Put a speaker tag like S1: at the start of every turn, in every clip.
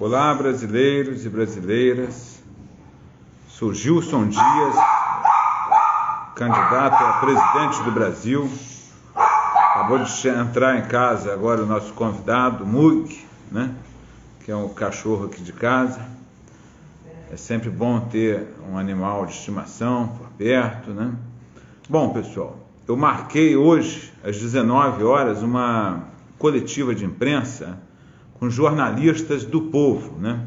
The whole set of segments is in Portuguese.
S1: Olá, brasileiros e brasileiras. Sou Gilson Dias, candidato a presidente do Brasil. Acabou de entrar em casa agora o nosso convidado, Mug, né? Que é um cachorro aqui de casa. É sempre bom ter um animal de estimação por perto, né? Bom, pessoal, eu marquei hoje, às 19 horas, uma coletiva de imprensa com jornalistas do povo, né?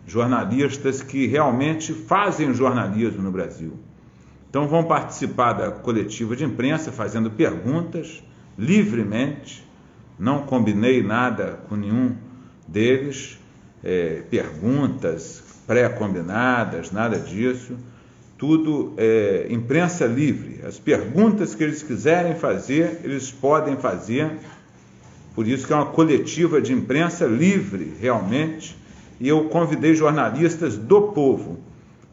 S1: Jornalistas que realmente fazem jornalismo no Brasil. Então vão participar da coletiva de imprensa fazendo perguntas livremente, não combinei nada com nenhum deles, perguntas pré-combinadas, nada disso, tudo imprensa livre. As perguntas que eles quiserem fazer, eles podem fazer. Por isso que é uma coletiva de imprensa livre, realmente, e eu convidei jornalistas do povo.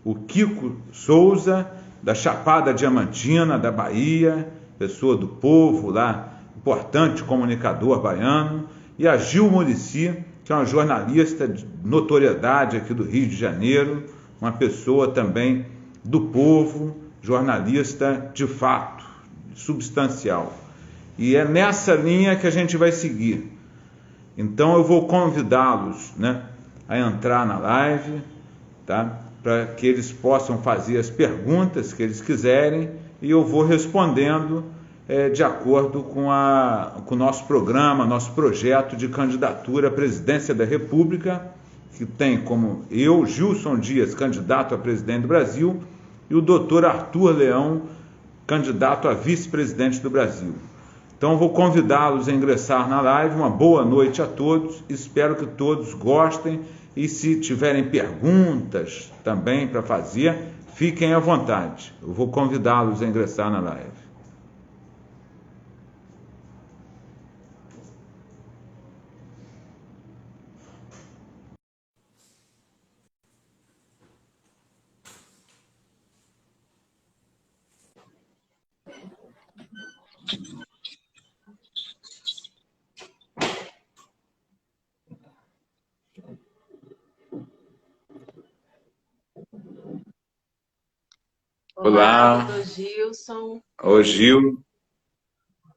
S1: O Kiko Souza, da Chapada Diamantina, da Bahia, pessoa do povo lá, importante comunicador baiano, e a Gil Muricy, que é uma jornalista de notoriedade aqui do Rio de Janeiro, uma pessoa também do povo, jornalista de fato, substancial. E é nessa linha que a gente vai seguir. Então eu vou convidá-los, né, a entrar na live, tá? Para que eles possam fazer as perguntas que eles quiserem e eu vou respondendo de acordo com o nosso programa, nosso projeto de candidatura à presidência da República, que tem como eu, Gilson Dias, candidato a presidente do Brasil, e o doutor Arthur Leão, candidato a vice-presidente do Brasil. Então, vou convidá-los a ingressar na live. Uma boa noite a todos. Espero que todos gostem. E se tiverem perguntas também para fazer, fiquem à vontade. Eu vou convidá-los a ingressar na live.
S2: Olá, doutor Gilson.
S1: Oi, Gil.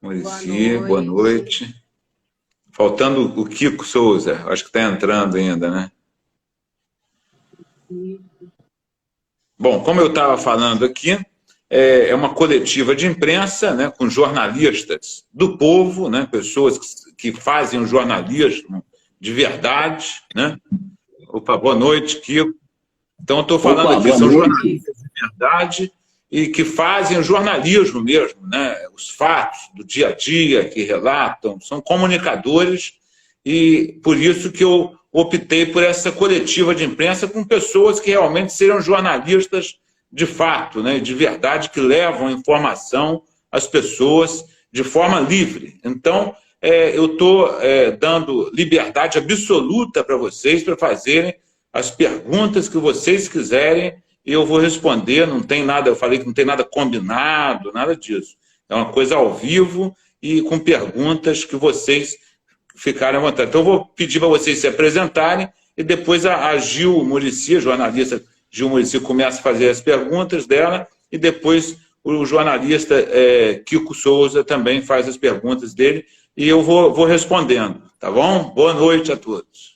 S1: Muricy, boa noite. Faltando o Kiko Souza, acho que está entrando ainda, né?
S2: Sim.
S1: Bom, como eu estava falando aqui, é uma coletiva de imprensa, né, com jornalistas do povo, né, pessoas que fazem o jornalismo de verdade, né? Opa, boa noite, Kiko. Então, eu estou falando aqui, são jornalistas de verdade e que fazem o jornalismo mesmo, né? Os fatos do dia a dia que relatam, são comunicadores e por isso que eu optei por essa coletiva de imprensa com pessoas que realmente seriam jornalistas de fato, né? De verdade, que levam informação às pessoas de forma livre. Então, eu estou dando liberdade absoluta para vocês para fazerem as perguntas que vocês quiserem e eu vou responder. Não tem nada, eu falei que não tem nada combinado, nada disso. É uma coisa ao vivo e com perguntas que vocês ficarem à vontade. Então eu vou pedir para vocês se apresentarem e depois a Gil Muricy, a jornalista Gil Muricy, começa a fazer as perguntas dela e depois o jornalista Kiko Souza também faz as perguntas dele e eu vou respondendo, tá bom? Boa noite a todos.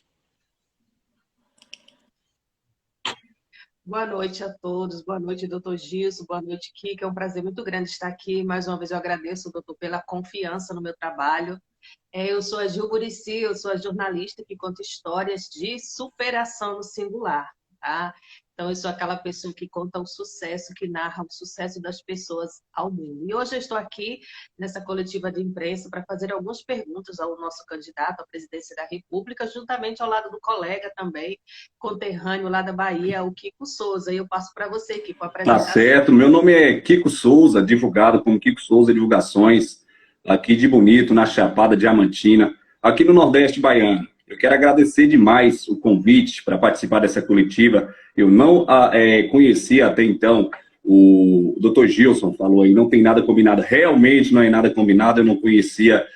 S2: Boa noite a todos, boa noite, doutor Gilson, boa noite, Kiko. É um prazer muito grande estar aqui. Mais uma vez eu agradeço, doutor, pela confiança no meu trabalho. Eu sou a Gil Muricy, eu sou a jornalista que conta histórias de superação no singular, tá? Então, eu sou aquela pessoa que conta o sucesso, que narra o sucesso das pessoas ao mundo. E hoje eu estou aqui nessa coletiva de imprensa para fazer algumas perguntas ao nosso candidato à presidência da República, juntamente ao lado do colega também, conterrâneo lá da Bahia, o Kiko Souza. E eu passo para você, Kiko, apresentar.
S3: Tá certo. Meu nome é Kiko Souza, divulgado como Kiko Souza Divulgações, aqui de Bonito, na Chapada Diamantina, aqui no Nordeste Baiano. Eu quero agradecer demais o convite para participar dessa coletiva. Eu não conhecia até então, o Dr. Gilson falou aí, não tem nada combinado. Realmente não é nada combinado, eu não conhecia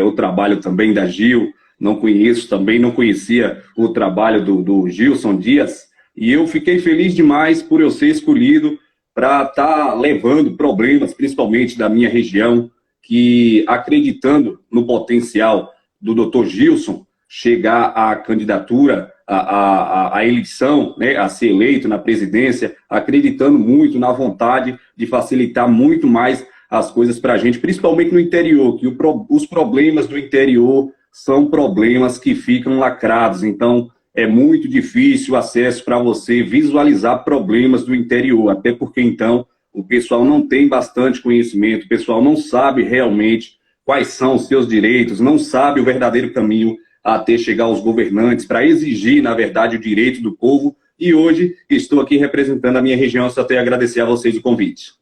S3: o trabalho também da Gil. não conheço, também não conhecia o trabalho do Gilson Dias, e eu fiquei feliz demais por eu ser escolhido para estar levando problemas, principalmente da minha região, que acreditando no potencial do Dr. Gilson chegar à candidatura, à eleição, né, a ser eleito na presidência, acreditando muito na vontade de facilitar muito mais as coisas para a gente, principalmente no interior, que os problemas do interior são problemas que ficam lacrados, então é muito difícil o acesso para você visualizar problemas do interior, até porque então o pessoal não tem bastante conhecimento, o pessoal não sabe realmente quais são os seus direitos, não sabe o verdadeiro caminho até chegar aos governantes para exigir, na verdade, o direito do povo. E hoje estou aqui representando a minha região, só tenho a agradecer a vocês o convite.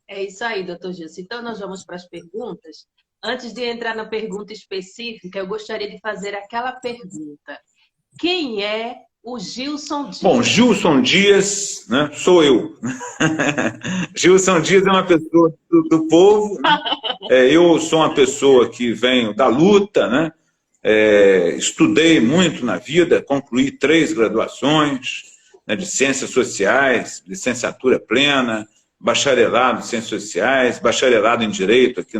S2: É isso aí, doutor Gilson. Então, nós vamos para as perguntas. Antes de entrar na pergunta específica, eu gostaria de fazer aquela pergunta. Quem é o Gilson Dias?
S1: Bom, Gilson Dias, né, sou eu. Gilson Dias é uma pessoa do povo, né? Eu sou uma pessoa que venho da luta, né? Estudei muito na vida, concluí 3 graduações, né, de Ciências Sociais, licenciatura plena, bacharelado em Ciências Sociais, bacharelado em Direito aqui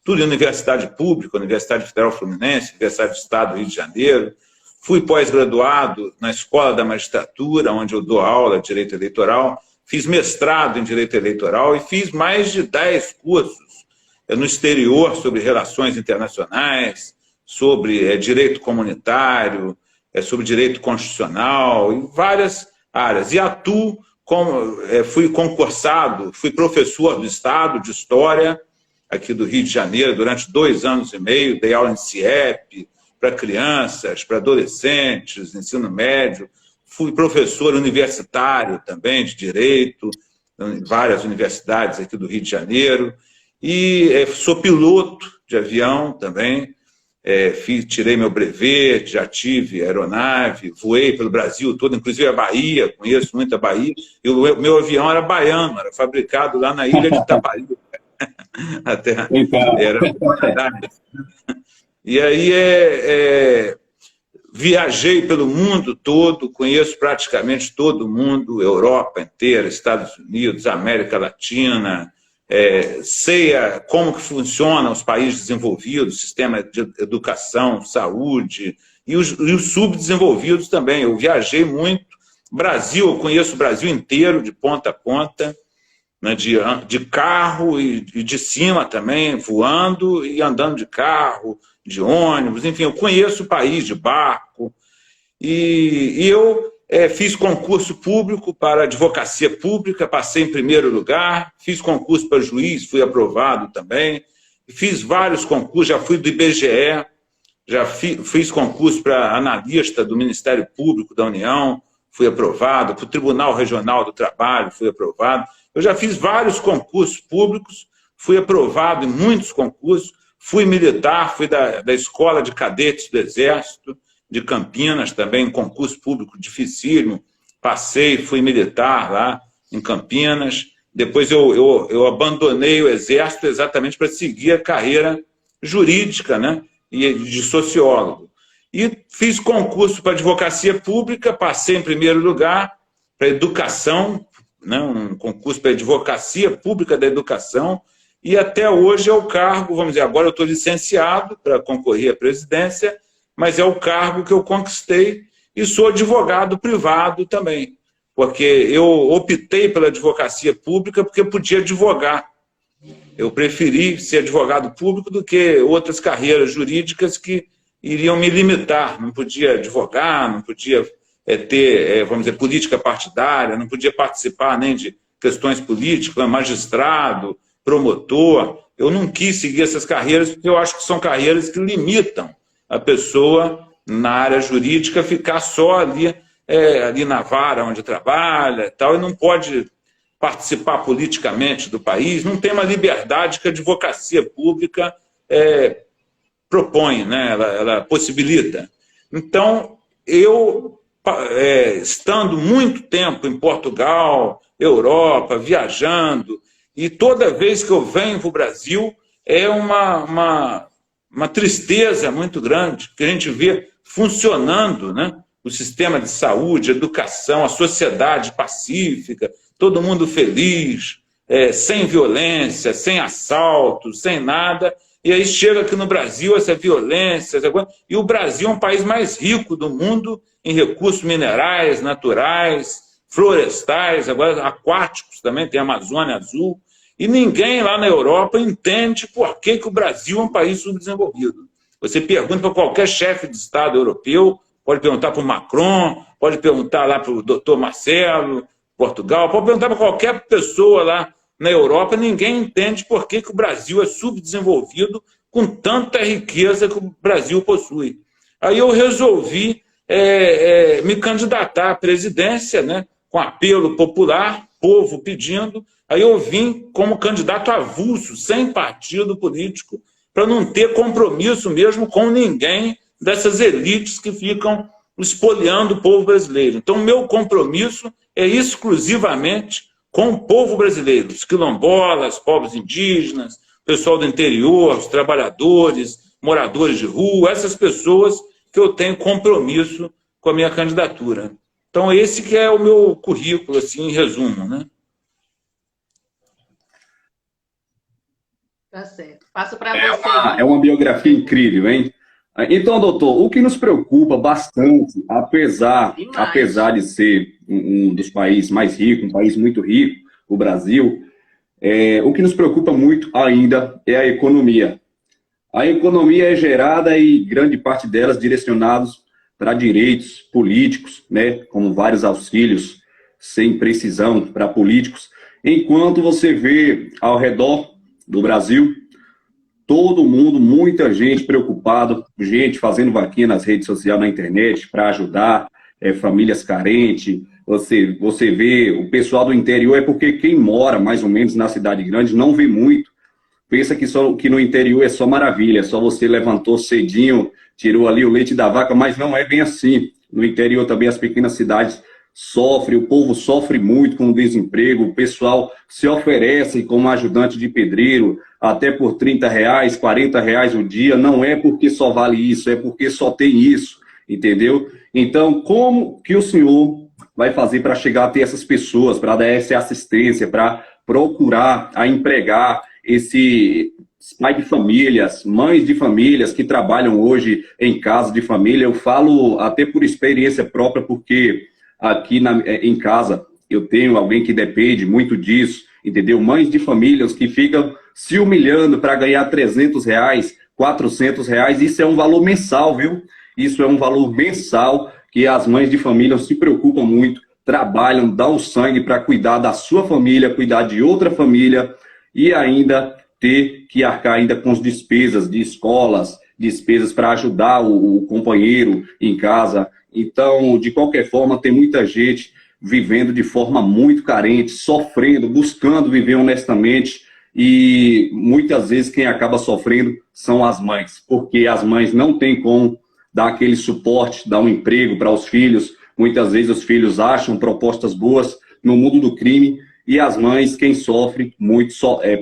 S1: tudo em Universidade Pública, Universidade Federal Fluminense, Universidade do Estado do Rio de Janeiro. Fui pós-graduado na Escola da Magistratura, onde eu dou aula de Direito Eleitoral, fiz mestrado em Direito Eleitoral e fiz mais de 10 cursos no exterior sobre relações internacionais, sobre direito comunitário, sobre direito constitucional, em várias áreas. E atuo fui concursado, fui professor do Estado de História, aqui do Rio de Janeiro, durante 2 anos e meio, dei aula em CIEP, para crianças, para adolescentes, ensino médio. Fui professor universitário também, de Direito, em várias universidades aqui do Rio de Janeiro. E sou piloto de avião também, tirei meu brevet, já tive aeronave, voei pelo Brasil todo, inclusive a Bahia, conheço muito a Bahia, e o meu avião era baiano, era fabricado lá na ilha de Itapaí. Até era verdade. E aí viajei pelo mundo todo, conheço praticamente todo mundo, Europa inteira, Estados Unidos, América Latina, sei como que funcionam os países desenvolvidos, sistema de educação, saúde, e os subdesenvolvidos também. Eu viajei muito. Brasil, eu conheço o Brasil inteiro, de ponta a ponta, né, de carro e de cima também, voando e andando de carro, de ônibus, enfim, eu conheço o país de barco. E eu fiz concurso público para advocacia pública, passei em primeiro lugar, fiz concurso para juiz, fui aprovado também, fiz vários concursos, já fui do IBGE, já fiz concurso para analista do Ministério Público da União, fui aprovado, para o Tribunal Regional do Trabalho, fui aprovado. Eu já fiz vários concursos públicos, fui aprovado em muitos concursos, fui militar, fui da Escola de Cadetes do Exército, de Campinas também, um concurso público dificílimo, passei, fui militar lá em Campinas, depois eu abandonei o Exército exatamente para seguir a carreira jurídica, né, e de sociólogo. E fiz concurso para advocacia pública, passei em primeiro lugar para educação, né, um concurso para advocacia pública da educação, e até hoje é o cargo, vamos dizer, agora eu estou licenciado para concorrer à presidência, mas é o cargo que eu conquistei e sou advogado privado também, porque eu optei pela advocacia pública porque eu podia advogar. Eu preferi ser advogado público do que outras carreiras jurídicas que iriam me limitar. Não podia advogar, não podia ter, vamos dizer, política partidária, não podia participar nem de questões políticas, magistrado, promotor. Eu não quis seguir essas carreiras porque eu acho que são carreiras que limitam a pessoa na área jurídica ficar só ali na vara onde trabalha e tal, e não pode participar politicamente do país, não tem uma liberdade que a advocacia pública propõe, né? Ela possibilita. Então, eu, estando muito tempo em Portugal, Europa, viajando, e toda vez que eu venho para o Brasil, é uma tristeza muito grande, que a gente vê funcionando, né? O sistema de saúde, educação, a sociedade pacífica, todo mundo feliz, sem violência, sem assalto, sem nada. E aí chega aqui no Brasil essa violência, e o Brasil é um país mais rico do mundo em recursos minerais, naturais, florestais, agora aquáticos também, tem a Amazônia Azul, e ninguém lá na Europa entende por que o Brasil é um país subdesenvolvido. Você pergunta para qualquer chefe de Estado europeu, pode perguntar para o Macron, pode perguntar lá para o doutor Marcelo, Portugal, pode perguntar para qualquer pessoa lá na Europa, ninguém entende por que o Brasil é subdesenvolvido com tanta riqueza que o Brasil possui. Aí eu resolvi me candidatar à presidência, né, com apelo popular, povo pedindo. Aí eu vim como candidato avulso, sem partido político, para não ter compromisso mesmo com ninguém dessas elites que ficam espoliando o povo brasileiro. Então, meu compromisso é exclusivamente com o povo brasileiro, os quilombolas, povos indígenas, pessoal do interior, os trabalhadores, moradores de rua, essas pessoas que eu tenho compromisso com a minha candidatura. Então, esse que é o meu currículo, assim, em resumo, né?
S2: Tá certo. Passo para você.
S3: É uma biografia incrível, hein? Então, doutor, o que nos preocupa bastante, apesar de ser um dos países mais ricos, um país muito rico, o Brasil, o que nos preocupa muito ainda é a economia. A economia é gerada e grande parte delas direcionados para direitos políticos, né, como vários auxílios sem precisão para políticos, enquanto você vê ao redor do Brasil todo mundo, muita gente preocupada, gente fazendo vaquinha nas redes sociais, na internet, para ajudar famílias carentes. Você vê o pessoal do interior, é porque quem mora mais ou menos na cidade grande não vê muito. Pensa que no interior é só maravilha, só você levantou cedinho, tirou ali o leite da vaca, mas não é bem assim. No interior também as pequenas cidades sofrem, o povo sofre muito com o desemprego, o pessoal se oferece como ajudante de pedreiro, até por R$30, R$40 o dia, não é porque só vale isso, é porque só tem isso, entendeu? Então, como que o senhor vai fazer para chegar a ter essas pessoas, para dar essa assistência, para procurar a empregar esse pai de famílias, mães de famílias que trabalham hoje em casa de família? Eu falo até por experiência própria, porque aqui em casa eu tenho alguém que depende muito disso, entendeu? Mães de famílias que ficam se humilhando para ganhar R$300, R$400, isso é um valor mensal, viu? Isso é um valor mensal que as mães de família se preocupam muito, trabalham, dão sangue para cuidar da sua família, cuidar de outra família e ainda ter que arcar ainda com as despesas de escolas, despesas para ajudar o companheiro em casa. Então, de qualquer forma, tem muita gente vivendo de forma muito carente, sofrendo, buscando viver honestamente, e muitas vezes quem acaba sofrendo são as mães, porque as mães não têm como dar aquele suporte, dar um emprego para os filhos. Muitas vezes os filhos acham propostas boas no mundo do crime, e as mães, quem sofre muito,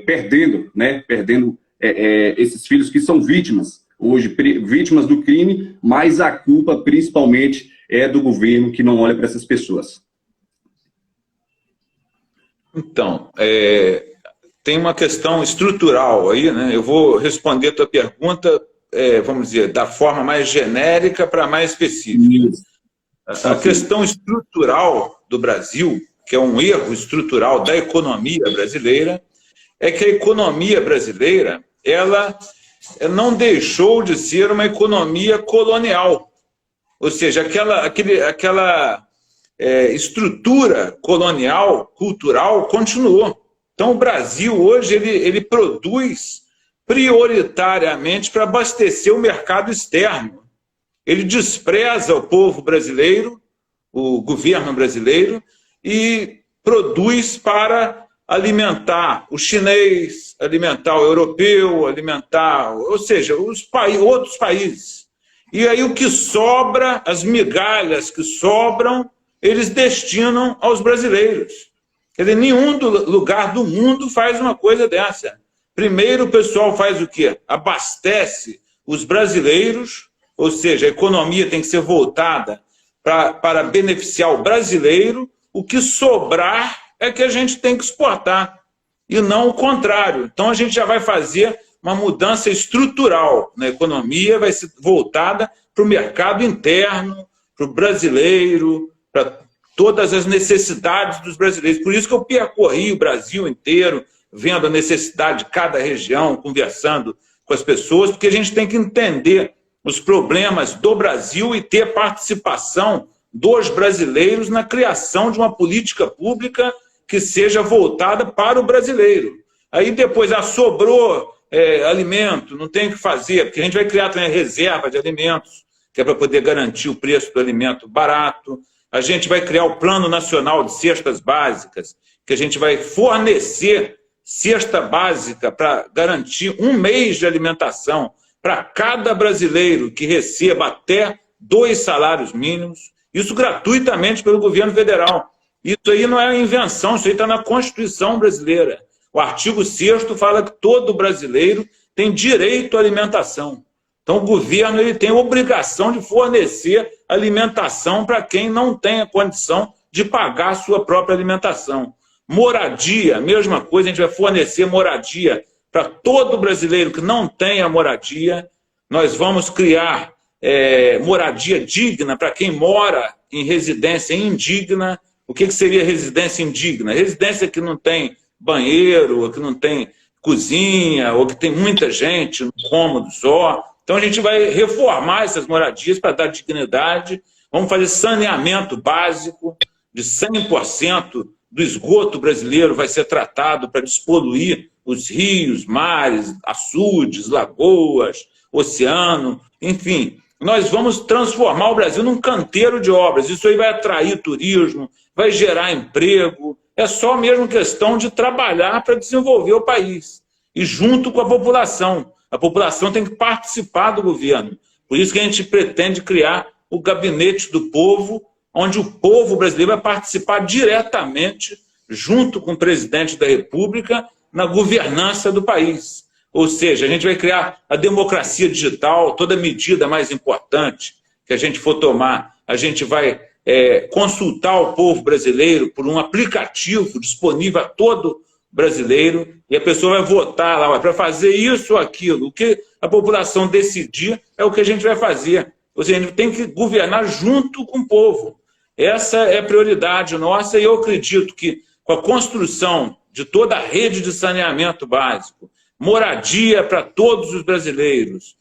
S3: perdendo esses filhos que são vítimas, hoje vítimas do crime, mas a culpa principalmente é do governo que não olha para essas pessoas.
S1: Então, tem uma questão estrutural aí, né? Eu vou responder a tua pergunta, vamos dizer, da forma mais genérica para mais específica. A questão estrutural do Brasil, que é um erro estrutural da economia brasileira, é que a economia brasileira, ela não deixou de ser uma economia colonial. Ou seja, aquela estrutura colonial, cultural, continuou. Então, o Brasil, hoje, ele produz prioritariamente para abastecer o mercado externo. Ele despreza o povo brasileiro, o governo brasileiro, e produz para alimentar o chinês, alimentar o europeu, alimentar, ou seja, outros países. E aí o que sobra, as migalhas que sobram, eles destinam aos brasileiros. Quer dizer, nenhum lugar do mundo faz uma coisa dessa. Primeiro o pessoal faz o quê? Abastece os brasileiros, ou seja, a economia tem que ser voltada para beneficiar o brasileiro, o que sobrar é que a gente tem que exportar, e não o contrário. Então a gente já vai fazer uma mudança estrutural na economia, vai ser voltada para o mercado interno, para o brasileiro, para todas as necessidades dos brasileiros. Por isso que eu percorri o Brasil inteiro, vendo a necessidade de cada região, conversando com as pessoas, porque a gente tem que entender os problemas do Brasil e ter participação dos brasileiros na criação de uma política pública que seja voltada para o brasileiro. Aí depois, sobrou alimento, não tem o que fazer, porque a gente vai criar também a reserva de alimentos, que é para poder garantir o preço do alimento barato. A gente vai criar o Plano Nacional de Cestas Básicas, que a gente vai fornecer cesta básica para garantir 1 mês de alimentação para cada brasileiro que receba até 2 salários mínimos, isso gratuitamente pelo governo federal. Isso aí não é invenção, isso aí está na Constituição brasileira. O artigo 6º fala que todo brasileiro tem direito à alimentação. Então o governo ele tem a obrigação de fornecer alimentação para quem não tem a condição de pagar a sua própria alimentação. Moradia, mesma coisa, a gente vai fornecer moradia para todo brasileiro que não tenha moradia. Nós vamos criar moradia digna para quem mora em residência indigna. O que seria residência indigna? Residência que não tem banheiro, ou que não tem cozinha, ou que tem muita gente no cômodo só. Então a gente vai reformar essas moradias para dar dignidade. Vamos fazer saneamento básico de 100% do esgoto brasileiro vai ser tratado para despoluir os rios, mares, açudes, lagoas, oceano, enfim. Nós vamos transformar o Brasil num canteiro de obras. Isso aí vai atrair turismo, vai gerar emprego. É só mesmo questão de trabalhar para desenvolver o país. E junto com a população. A população tem que participar do governo. Por isso que a gente pretende criar o Gabinete do Povo, onde o povo brasileiro vai participar diretamente, junto com o presidente da República, na governança do país. Ou seja, a gente vai criar a democracia digital, toda medida mais importante que a gente for tomar, a gente vai consultar o povo brasileiro por um aplicativo disponível a todo brasileiro, e a pessoa vai votar lá para fazer isso ou aquilo. O que a população decidir é o que a gente vai fazer. Ou seja, a gente tem que governar junto com o povo. Essa é a prioridade nossa, e eu acredito que com a construção de toda a rede de saneamento básico, moradia para todos os brasileiros,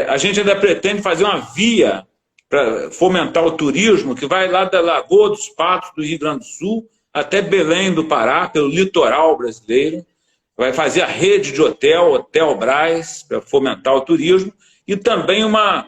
S1: a gente ainda pretende fazer uma via para fomentar o turismo, que vai lá da Lagoa dos Patos, do Rio Grande do Sul, até Belém do Pará, pelo litoral brasileiro. Vai fazer a rede de Hotel Brás, para fomentar o turismo, e também uma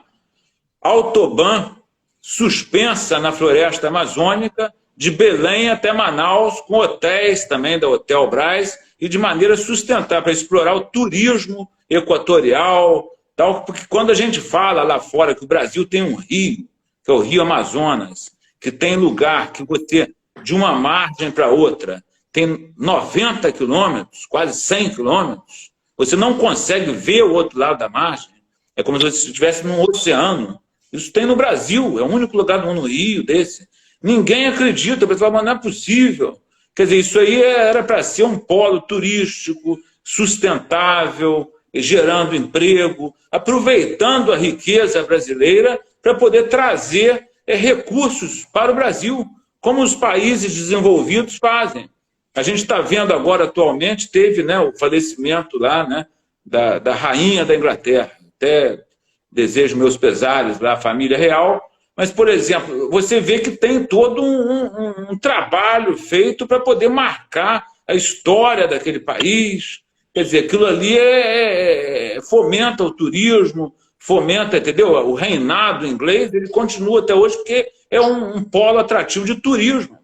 S1: autobahn suspensa na floresta amazônica, de Belém até Manaus, com hotéis também da Hotel Brás, e de maneira sustentável, para explorar o turismo equatorial, tal, porque quando a gente fala lá fora que o Brasil tem um rio, que é o Rio Amazonas, que tem lugar que você, de uma margem para outra, tem 90 quilômetros, quase 100 quilômetros, você não consegue ver o outro lado da margem, é como se você estivesse num oceano. Isso tem no Brasil, é o único lugar no Rio desse. Ninguém acredita, o pessoal fala, mas não é possível. Quer dizer, isso aí era para ser um polo turístico, sustentável, gerando emprego, aproveitando a riqueza brasileira para poder trazer recursos para o Brasil, como os países desenvolvidos fazem. A gente está vendo agora, atualmente, teve o falecimento lá da rainha da Inglaterra. Até desejo meus pesares lá, a família real. Mas, por exemplo, você vê que tem todo um trabalho feito para poder marcar a história daquele país. Quer dizer, aquilo ali fomenta o turismo, fomenta, entendeu? O reinado inglês, ele continua até hoje porque é um polo atrativo de turismo.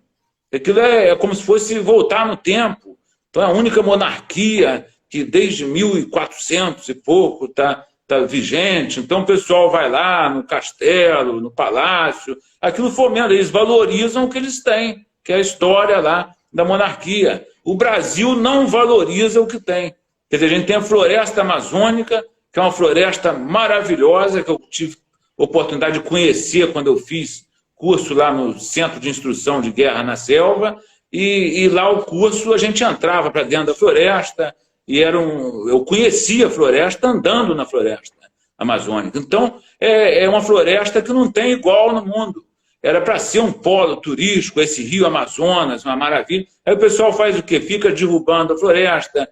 S1: Aquilo é como se fosse voltar no tempo. Então, é a única monarquia que desde 1400 e pouco está vigente. Então, o pessoal vai lá no castelo, no palácio. Aquilo fomenta, eles valorizam o que eles têm, que é a história lá da monarquia. O Brasil não valoriza o que tem. Quer dizer, a gente tem a floresta amazônica, que é uma floresta maravilhosa, que eu tive oportunidade de conhecer quando eu fiz curso lá no Centro de Instrução de Guerra na Selva, e lá o curso a gente entrava para dentro da floresta, e eu conhecia a floresta andando na floresta amazônica. Então, é uma floresta que não tem igual no mundo. Era para ser um polo turístico, esse rio Amazonas, uma maravilha. Aí o pessoal faz o quê? Fica derrubando a floresta,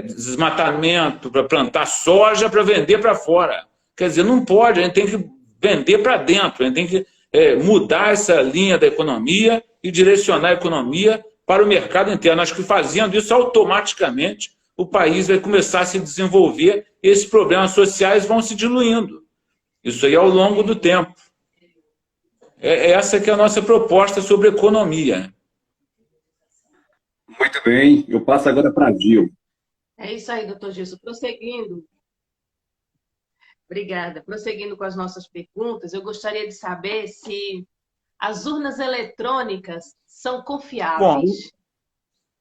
S1: desmatamento para plantar soja para vender para fora. Quer dizer, não pode, a gente tem que vender para dentro, a gente tem que mudar essa linha da economia e direcionar a economia para o mercado interno. Acho que fazendo isso automaticamente o país vai começar a se desenvolver e esses problemas sociais vão se diluindo. Isso aí ao longo do tempo. Essa que é a nossa proposta sobre economia.
S3: Muito bem, eu passo agora para a Gil.
S2: É isso aí, doutor Gilson. Prosseguindo. Obrigada. Prosseguindo com as nossas perguntas, eu gostaria de saber se as urnas eletrônicas são confiáveis.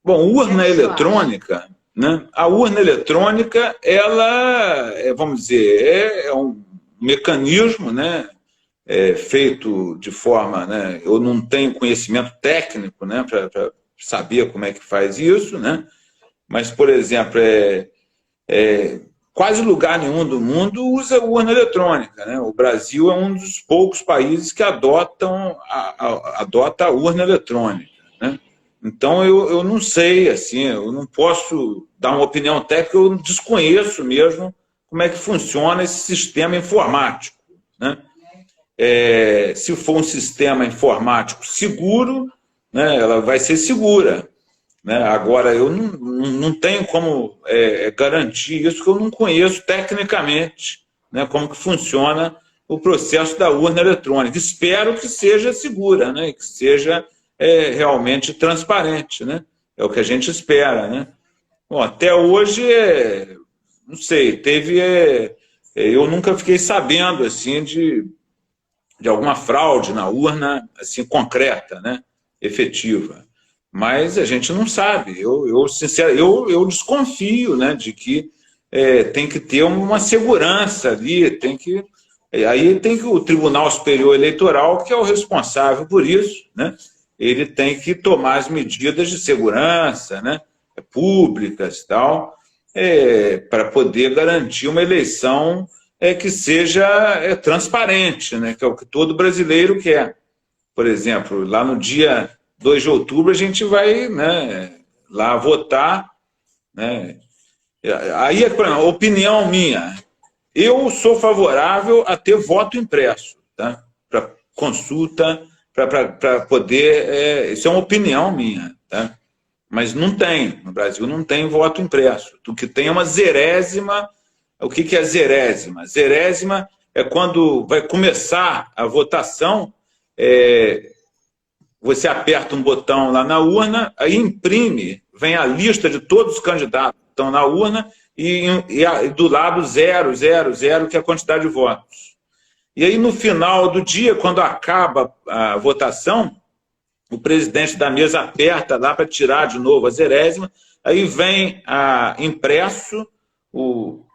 S1: Bom, urna eletrônica, né? A urna eletrônica, ela, vamos dizer, é um mecanismo, né? Feito de forma, né? Eu não tenho conhecimento técnico, né? Para saber como é que faz isso, né? Mas, por exemplo, quase lugar nenhum do mundo usa urna eletrônica, né? O Brasil é um dos poucos países que adota a urna eletrônica, né? Então, eu não sei, assim, eu não posso dar uma opinião técnica, eu desconheço mesmo como é que funciona esse sistema informático, né? Se for um sistema informático seguro, né, ela vai ser segura, né? Agora, eu não tenho como garantir isso, que eu não conheço tecnicamente, né, como que funciona o processo da urna eletrônica. Espero que seja segura, né, que seja realmente transparente, né? É o que a gente espera, né? Bom, até hoje, não sei, eu nunca fiquei sabendo assim de alguma fraude na urna assim concreta, né, efetiva. Mas a gente não sabe. Eu desconfio, né, de que tem que ter uma segurança ali, aí tem que o Tribunal Superior Eleitoral, que é o responsável por isso, né, ele tem que tomar as medidas de segurança, né, públicas e tal, para poder garantir uma eleição que seja transparente, né, que é o que todo brasileiro quer. Por exemplo, lá no dia 2 de outubro a gente vai, né, lá votar, né. Aí, opinião minha, eu sou favorável a ter voto impresso, tá? Para consulta, para poder... isso é uma opinião minha, tá? Mas não tem, no Brasil não tem voto impresso. O que tem é uma zerésima. O que é zerésima? Zerésima é quando vai começar a votação, você aperta um botão lá na urna, aí imprime, vem a lista de todos os candidatos que estão na urna e do lado 0, 0, 0, que é a quantidade de votos. E aí, no final do dia, quando acaba a votação, o presidente da mesa aperta lá para tirar de novo a zerésima, aí vem impresso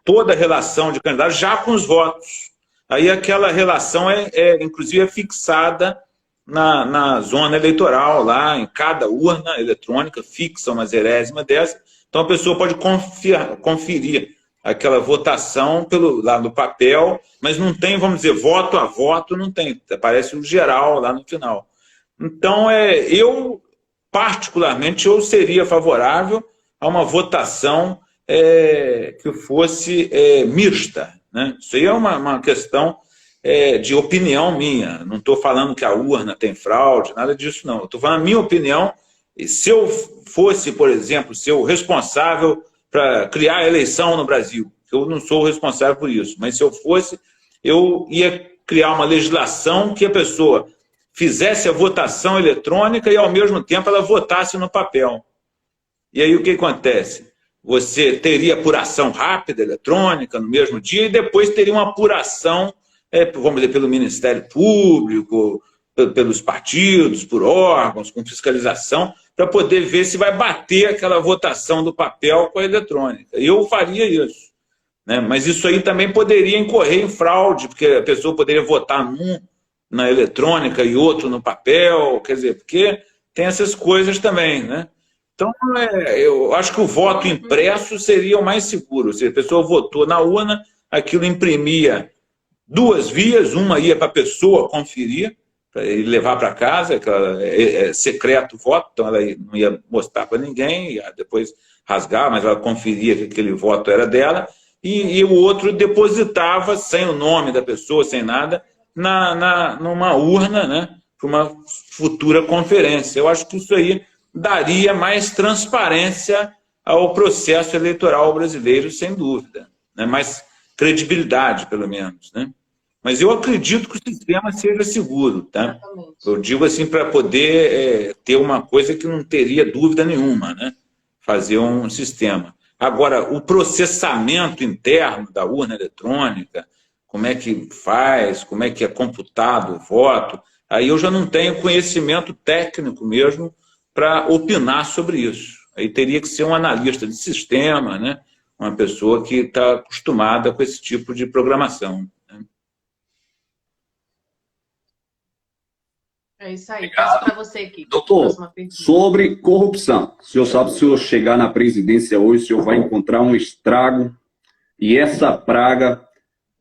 S1: toda a relação de candidatos já com os votos. Aí aquela relação inclusive, fixada na zona eleitoral, lá em cada urna eletrônica, fixa uma zerésima dessa. Então a pessoa pode conferir aquela votação lá no papel, mas não tem, vamos dizer, voto a voto, não tem. Aparece o geral lá no final. Então, particularmente, eu seria favorável a uma votação que fosse mista, né? Isso aí é uma questão de opinião minha. Não estou falando que a urna tem fraude, nada disso, não. Estou falando a minha opinião. Se eu fosse, por exemplo, ser o responsável para criar a eleição no Brasil, eu não sou o responsável por isso, mas se eu fosse, eu ia criar uma legislação que a pessoa fizesse a votação eletrônica e, ao mesmo tempo, ela votasse no papel. E aí o que acontece? Você teria apuração rápida, eletrônica, no mesmo dia, e depois teria uma apuração, vamos dizer, pelo Ministério Público, pelos partidos, por órgãos, com fiscalização, para poder ver se vai bater aquela votação do papel com a eletrônica. Eu faria isso, né? Mas isso aí também poderia incorrer em fraude, porque a pessoa poderia votar num na eletrônica e outro no papel, quer dizer, porque tem essas coisas também, né? Então, eu acho que o voto impresso seria o mais seguro. Se a pessoa votou na urna, aquilo imprimia duas vias, uma ia para a pessoa conferir, para ele levar para casa, é secreto o voto, então ela não ia mostrar para ninguém, ia depois rasgar, mas ela conferia que aquele voto era dela, e o outro depositava sem o nome da pessoa, sem nada, numa urna, né, para uma futura conferência. Eu acho que isso aí daria mais transparência ao processo eleitoral brasileiro, sem dúvida, né, mais credibilidade, pelo menos, né? Mas eu acredito que o sistema seja seguro, tá? Eu digo assim para poder ter uma coisa que não teria dúvida nenhuma, né? Fazer um sistema. Agora, o processamento interno da urna eletrônica, como é que faz, como é que é computado o voto, aí eu já não tenho conhecimento técnico mesmo para opinar sobre isso. Aí teria que ser um analista de sistema, né? Uma pessoa que está acostumada com esse tipo de programação.
S2: É isso aí. Passo para você aqui.
S3: Doutor, sobre corrupção. O senhor sabe, se o senhor chegar na presidência hoje, o senhor vai encontrar um estrago e essa praga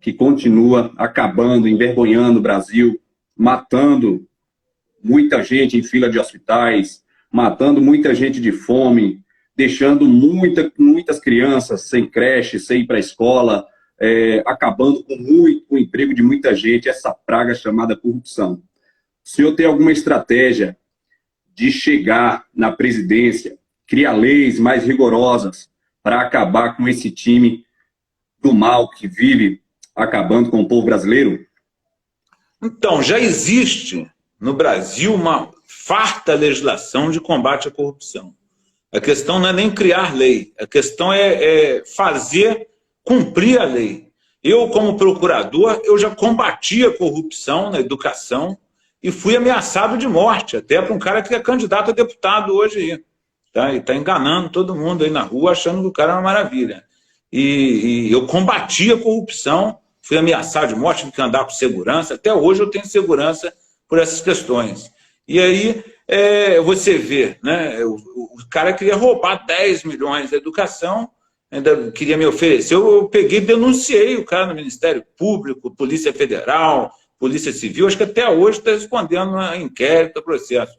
S3: que continua acabando, envergonhando o Brasil, matando muita gente em fila de hospitais, matando muita gente de fome, deixando muitas crianças sem creche, sem ir para a escola, acabando com o emprego de muita gente, essa praga chamada corrupção. O senhor tem alguma estratégia de chegar na presidência, criar leis mais rigorosas para acabar com esse time do mal que vive acabando com o povo brasileiro?
S1: Então, já existe no Brasil uma farta legislação de combate à corrupção. A questão não é nem criar lei, a questão é fazer cumprir a lei. Eu, como procurador, eu já combati a corrupção na educação, e fui ameaçado de morte, até para um cara que é candidato a deputado hoje aí. Tá? E está enganando todo mundo aí na rua, achando que o cara é uma maravilha. E eu combati a corrupção, fui ameaçado de morte, tive que andar com segurança. Até hoje eu tenho segurança por essas questões. E aí você vê, né, o cara queria roubar 10 milhões da educação, ainda queria me oferecer. Eu peguei e denunciei o cara no Ministério Público, Polícia Federal, Polícia Civil, acho que até hoje está respondendo a inquérito, a processo.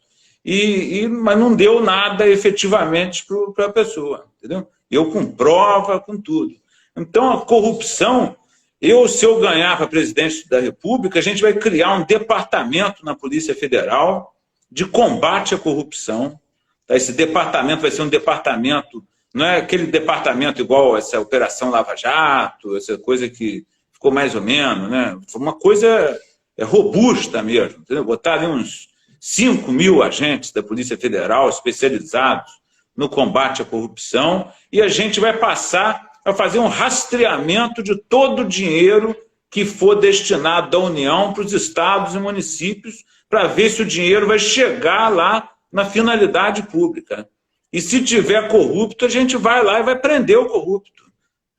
S1: Mas não deu nada efetivamente para a pessoa, entendeu? Eu com prova, com tudo. Então, a corrupção, se eu ganhar para presidente da República, a gente vai criar um departamento na Polícia Federal de combate à corrupção. Esse departamento vai ser um departamento, não é aquele departamento igual essa Operação Lava Jato, essa coisa que ficou mais ou menos, né? Foi uma coisa robusta mesmo, entendeu? Botar ali uns 5 mil agentes da Polícia Federal especializados no combate à corrupção, e a gente vai passar a fazer um rastreamento de todo o dinheiro que for destinado da União para os estados e municípios, para ver se o dinheiro vai chegar lá na finalidade pública. E se tiver corrupto, a gente vai lá e vai prender o corrupto.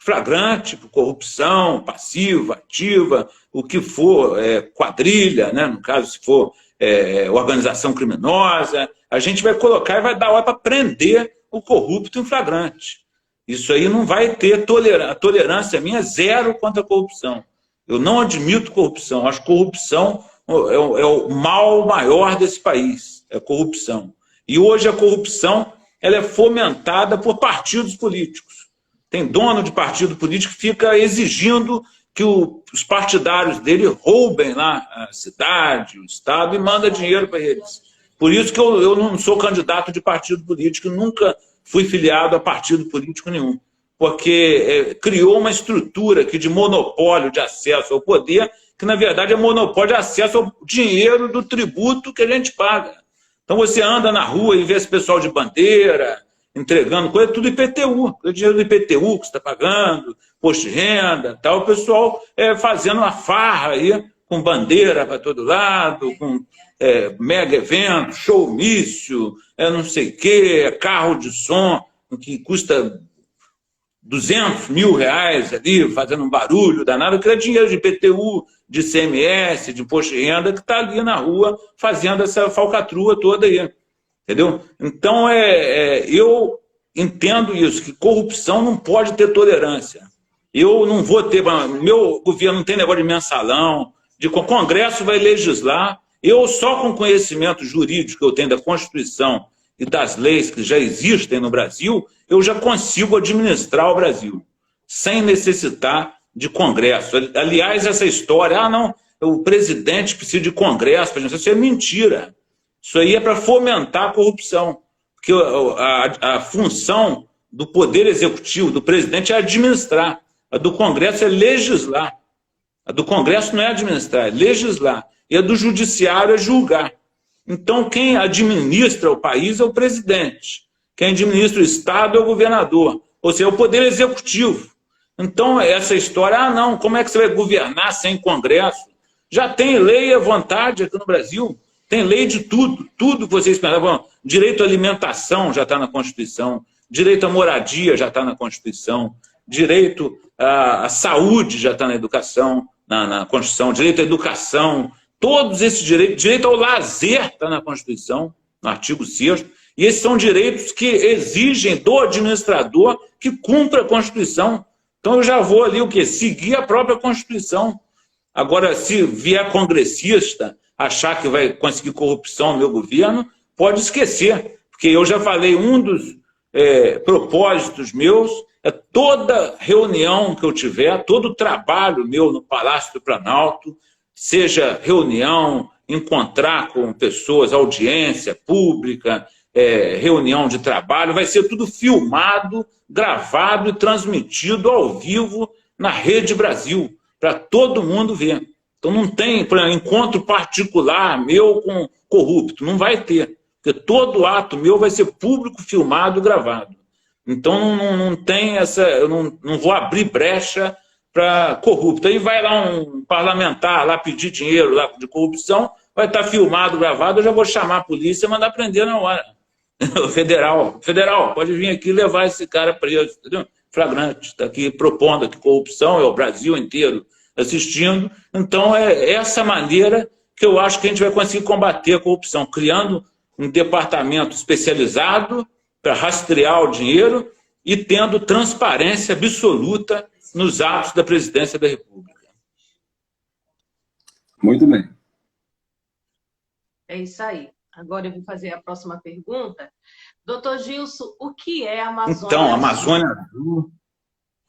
S1: Flagrante, corrupção, passiva, ativa, o que for, quadrilha, né? No caso, se for organização criminosa, a gente vai colocar e vai dar hora para prender o corrupto em flagrante. Isso aí não vai ter tolerância. A tolerância minha é zero contra a corrupção. Eu não admito corrupção. Acho que corrupção é o mal maior desse país, é a corrupção. E hoje a corrupção ela é fomentada por partidos políticos. Tem dono de partido político que fica exigindo que os partidários dele roubem lá a cidade, o estado, e manda dinheiro para eles. Por isso que eu não sou candidato de partido político, nunca fui filiado a partido político nenhum. Porque criou uma estrutura aqui de monopólio de acesso ao poder, que na verdade é monopólio de acesso ao dinheiro do tributo que a gente paga. Então você anda na rua e vê esse pessoal de bandeira, entregando coisa, tudo IPTU, o dinheiro do IPTU que você está pagando, posto de renda, tal, o pessoal fazendo uma farra aí, com bandeira para todo lado, com mega evento, showmício, não sei o quê, carro de som que custa 200 mil reais ali, fazendo um barulho danado, que é dinheiro de IPTU, de ICMS, de imposto de renda, que está ali na rua fazendo essa falcatrua toda aí. Entendeu? Então, eu entendo isso, que corrupção não pode ter tolerância. Eu não vou ter... Meu governo não tem negócio de mensalão, o Congresso vai legislar. Eu, só com conhecimento jurídico que eu tenho da Constituição e das leis que já existem no Brasil, eu já consigo administrar o Brasil, sem necessitar de Congresso. Aliás, essa história, não, o presidente precisa de Congresso, isso é mentira. Isso aí é para fomentar a corrupção, porque a função do Poder Executivo, do presidente, é administrar. A do Congresso é legislar. A do Congresso não é administrar, é legislar. E a do Judiciário é julgar. Então, quem administra o país é o presidente. Quem administra o Estado é o governador. Ou seja, é o Poder Executivo. Então, essa história, não, como é que você vai governar sem Congresso? Já tem lei à vontade aqui no Brasil. Tem lei de tudo, tudo que vocês pensavam. Direito à alimentação já está na Constituição, direito à moradia já está na Constituição, direito à saúde já está na educação, na Constituição, direito à educação, todos esses direitos, direito ao lazer está na Constituição, no artigo 6º, e esses são direitos que exigem do administrador que cumpra a Constituição. Então eu já vou ali o quê? Seguir a própria Constituição. Agora, se vier congressista achar que vai conseguir corrupção no meu governo, pode esquecer, porque eu já falei, um dos propósitos meus é toda reunião que eu tiver, todo trabalho meu no Palácio do Planalto, seja reunião, encontrar com pessoas, audiência pública, reunião de trabalho, vai ser tudo filmado, gravado e transmitido ao vivo na Rede Brasil, para todo mundo ver. Então não tem, por exemplo, encontro particular meu com corrupto, não vai ter, porque todo ato meu vai ser público, filmado, gravado. Então não tem essa, eu não vou abrir brecha para corrupto. Aí vai lá um parlamentar lá pedir dinheiro lá de corrupção, vai estar filmado, gravado, eu já vou chamar a polícia e mandar prender na hora. Federal, pode vir aqui levar esse cara preso, entendeu? Flagrante, está aqui propondo aqui corrupção, é o Brasil inteiro assistindo. Então é essa maneira que eu acho que a gente vai conseguir combater a corrupção, criando um departamento especializado para rastrear o dinheiro e tendo transparência absoluta nos atos da presidência da República.
S3: Muito bem.
S2: É isso aí. Agora eu vou fazer a próxima pergunta. Doutor Gilson, o que é a Amazônia
S1: Então, a Amazônia Azul...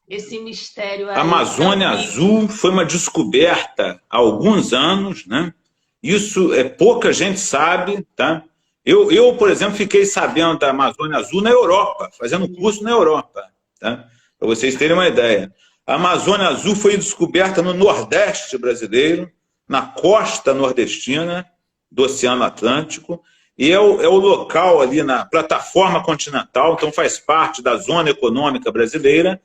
S2: Esse mistério aí...
S1: A Amazônia Azul foi uma descoberta há alguns anos, né? Isso pouca gente sabe, tá? Eu, por exemplo, fiquei sabendo da Amazônia Azul na Europa, fazendo curso na Europa, tá? Para vocês terem uma ideia. A Amazônia Azul foi descoberta no Nordeste brasileiro, na costa nordestina do Oceano Atlântico, e é o local ali na plataforma continental, então faz parte da Zona Econômica Brasileira,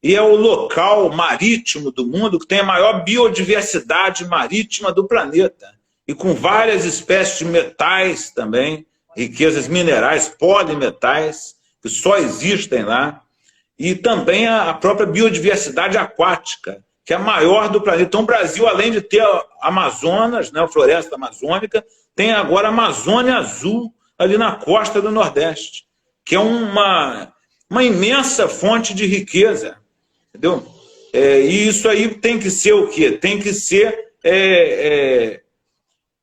S1: e é o local marítimo do mundo que tem a maior biodiversidade marítima do planeta, e com várias espécies de metais também, riquezas minerais, polimetais, que só existem lá, e também a própria biodiversidade aquática, que é a maior do planeta. Então o Brasil, além de ter a Amazonas, né, a floresta amazônica, tem agora a Amazônia Azul, ali na costa do Nordeste, que é uma imensa fonte de riqueza. Entendeu? E isso aí tem que ser o quê? Tem que ser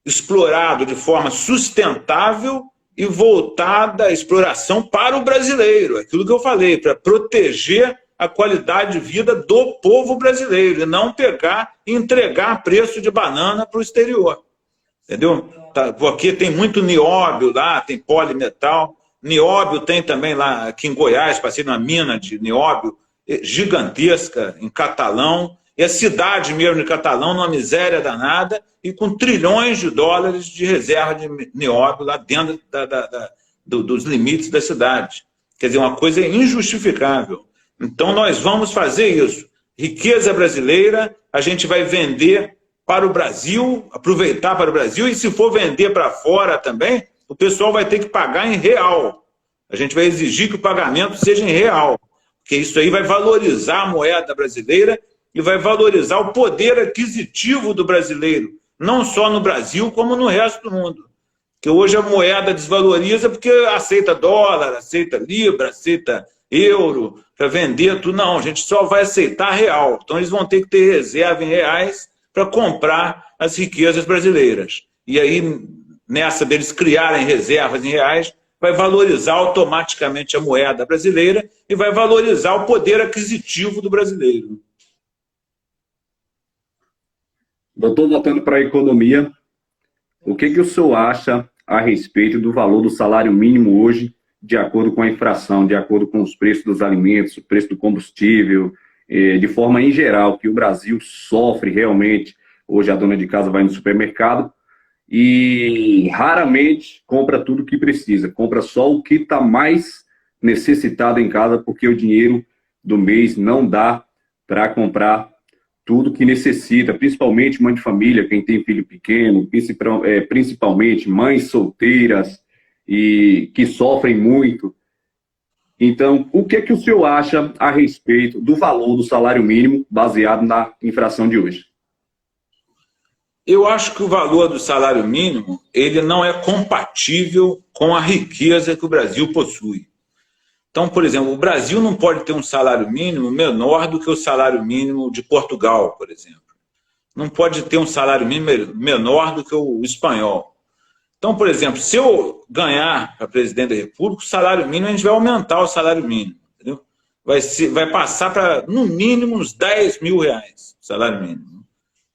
S1: explorado de forma sustentável e voltada à exploração para o brasileiro. Aquilo que eu falei, para proteger a qualidade de vida do povo brasileiro e não pegar e entregar a preço de banana para o exterior. Entendeu? Porque tem muito nióbio lá, tem polimetal. Nióbio tem também lá aqui em Goiás, passei numa mina de nióbio gigantesca, em Catalão, e a cidade mesmo de Catalão, numa miséria danada, e com trilhões de dólares de reserva de nióbio lá dentro dos limites da cidade. Quer dizer, uma coisa injustificável. Então nós vamos fazer isso. Riqueza brasileira, a gente vai vender para o Brasil, aproveitar para o Brasil, e se for vender para fora também, o pessoal vai ter que pagar em real. A gente vai exigir que o pagamento seja em real, porque isso aí vai valorizar a moeda brasileira e vai valorizar o poder aquisitivo do brasileiro, não só no Brasil, como no resto do mundo. Porque hoje a moeda desvaloriza porque aceita dólar, aceita libra, aceita euro para vender tudo. Não, a gente só vai aceitar real. Então eles vão ter que ter reserva em reais para comprar as riquezas brasileiras. E aí, nessa deles criarem reservas em reais, vai valorizar automaticamente a moeda brasileira e vai valorizar o poder aquisitivo do brasileiro.
S3: Doutor, voltando para a economia, o que o senhor acha a respeito do valor do salário mínimo hoje, de acordo com a inflação, de acordo com os preços dos alimentos, o preço do combustível, de forma em geral, que o Brasil sofre realmente? Hoje a dona de casa vai no supermercado e raramente compra tudo o que precisa, compra só o que está mais necessitado em casa, porque o dinheiro do mês não dá para comprar tudo que necessita, principalmente mãe de família, quem tem filho pequeno, principalmente mães solteiras e que sofrem muito. Então, o que o senhor acha a respeito do valor do salário mínimo baseado na inflação de hoje?
S1: Eu acho que o valor do salário mínimo ele não é compatível com a riqueza que o Brasil possui. Então, por exemplo, o Brasil não pode ter um salário mínimo menor do que o salário mínimo de Portugal, por exemplo. Não pode ter um salário mínimo menor do que o espanhol. Então, por exemplo, se eu ganhar para presidente da República, o salário mínimo, a gente vai aumentar o salário mínimo. Entendeu? Vai passar para, no mínimo, uns 10 mil reais o salário mínimo.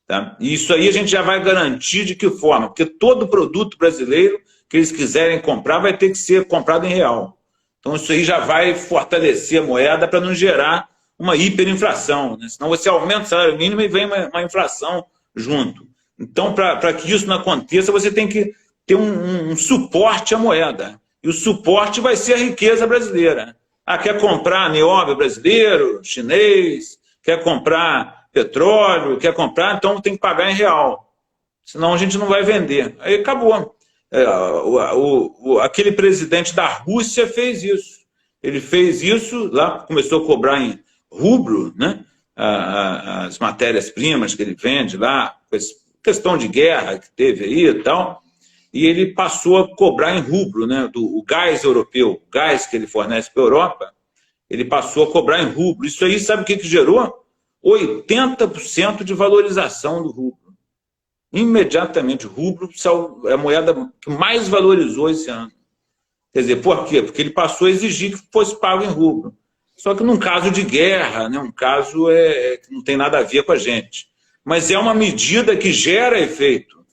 S1: Tá? E isso aí a gente já vai garantir de que forma? Porque todo produto brasileiro que eles quiserem comprar vai ter que ser comprado em real. Então isso aí já vai fortalecer a moeda para não gerar uma hiperinflação, né? Senão você aumenta o salário mínimo e vem uma inflação junto. Então, para que isso não aconteça, você tem que ter um suporte à moeda. E o suporte vai ser a riqueza brasileira. Quer comprar nióbio brasileiro, chinês, quer comprar petróleo, quer comprar, então tem que pagar em real. Senão a gente não vai vender. Aí acabou. Aquele presidente da Rússia fez isso. Ele fez isso, lá começou a cobrar em rublo, né? As matérias-primas que ele vende lá, questão de guerra que teve aí e tal, e ele passou a cobrar em rublo, né? O gás europeu, o gás que ele fornece para a Europa, ele passou a cobrar em rublo. Isso aí, sabe o que gerou? 80% de valorização do rublo. Imediatamente, o rublo é a moeda que mais valorizou esse ano. Quer dizer, por quê? Porque ele passou a exigir que fosse pago em rublo. Só que num caso de guerra, né, um caso que não tem nada a ver com a gente. Mas é uma medida que gera efeito.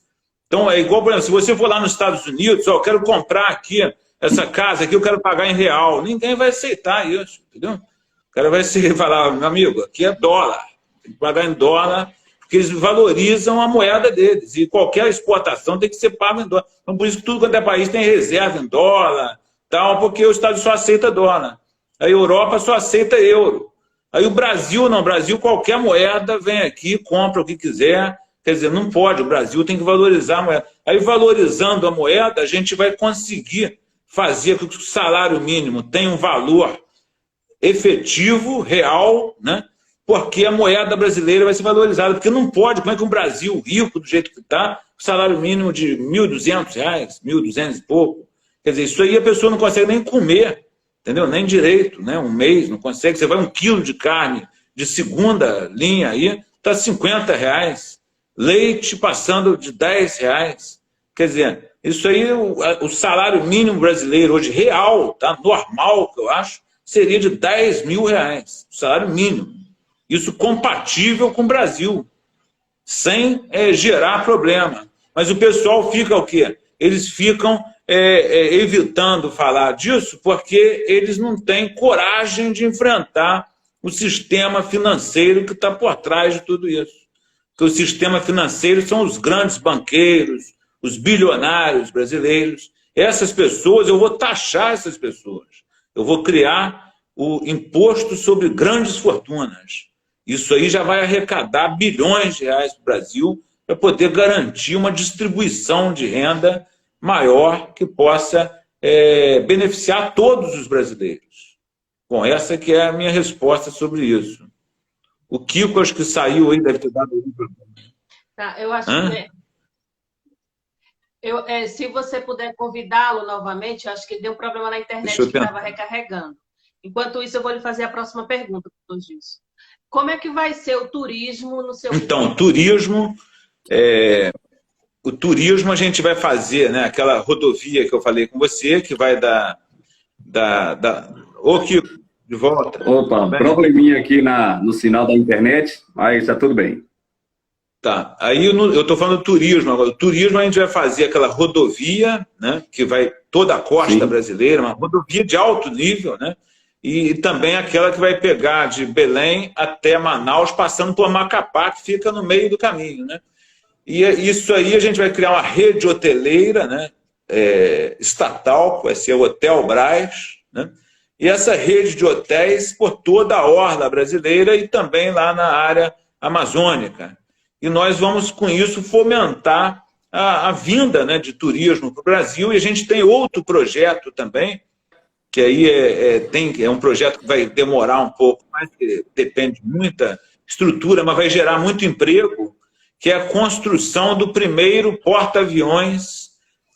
S1: Então, é igual, por exemplo, se você for lá nos Estados Unidos, eu quero comprar aqui, essa casa aqui, eu quero pagar em real. Ninguém vai aceitar isso, entendeu? O cara vai falar, meu amigo, aqui é dólar. Tem que pagar em dólar, porque eles valorizam a moeda deles. E qualquer exportação tem que ser paga em dólar. Então, por isso que tudo quanto é país tem reserva em dólar, tal, porque o Estado só aceita dólar. A Europa só aceita euro. Aí o Brasil, não. O Brasil, qualquer moeda, vem aqui, compra o que quiser. Quer dizer, não pode. O Brasil tem que valorizar a moeda. Aí, valorizando a moeda, a gente vai conseguir fazer com que o salário mínimo tenha um valor efetivo, real, né? Porque a moeda brasileira vai ser valorizada. Porque não pode, como é que um Brasil rico, do jeito que está, salário mínimo de R$ 1.200, 1.200 e pouco. Quer dizer, isso aí a pessoa não consegue nem comer, entendeu? Nem direito, né? Um mês não consegue. Você vai 1 quilo de carne de segunda linha aí, está R$ 50. Leite passando de R$ 10. Quer dizer, isso aí, o salário mínimo brasileiro hoje, real, tá? Normal, que eu acho, seria de R$ 10.000, o salário mínimo. Isso compatível com o Brasil, sem gerar problema. Mas o pessoal fica o quê? Eles ficam evitando falar disso porque eles não têm coragem de enfrentar o sistema financeiro que está por trás de tudo isso. Porque o sistema financeiro são os grandes banqueiros, os bilionários brasileiros. Essas pessoas, eu vou taxar essas pessoas. Eu vou criar o imposto sobre grandes fortunas. Isso aí já vai arrecadar bilhões de reais para o Brasil, para poder garantir uma distribuição de renda maior que possa beneficiar todos os brasileiros. Bom, essa que é a minha resposta sobre isso. O Kiko, acho que saiu aí, deve ter dado algum problema.
S2: Tá, eu acho que... se você puder convidá-lo novamente, eu acho que deu um problema na internet que estava recarregando. Enquanto isso, eu vou lhe fazer a próxima pergunta, doutor Gilson. Como é que vai ser o turismo no seu...
S1: Então, o turismo a gente vai fazer, né, aquela rodovia que eu falei com você, que vai Ô, Kiko, de volta.
S3: Opa, probleminha aqui no sinal da internet, mas está tudo bem.
S1: Tá, aí eu estou falando do turismo agora. O turismo a gente vai fazer aquela rodovia, né, que vai toda a costa brasileira, uma rodovia de alto nível, né, e também aquela que vai pegar de Belém até Manaus, passando por Macapá, que fica no meio do caminho, né. E isso aí a gente vai criar uma rede hoteleira, né, estatal, vai ser o Hotel Brás, né, e essa rede de hotéis por toda a orla brasileira e também lá na área amazônica. E nós vamos, com isso, fomentar a vinda, né, de turismo para o Brasil. E a gente tem outro projeto também, que aí é um projeto que vai demorar um pouco mais, que depende de muita estrutura, mas vai gerar muito emprego, que é a construção do primeiro porta-aviões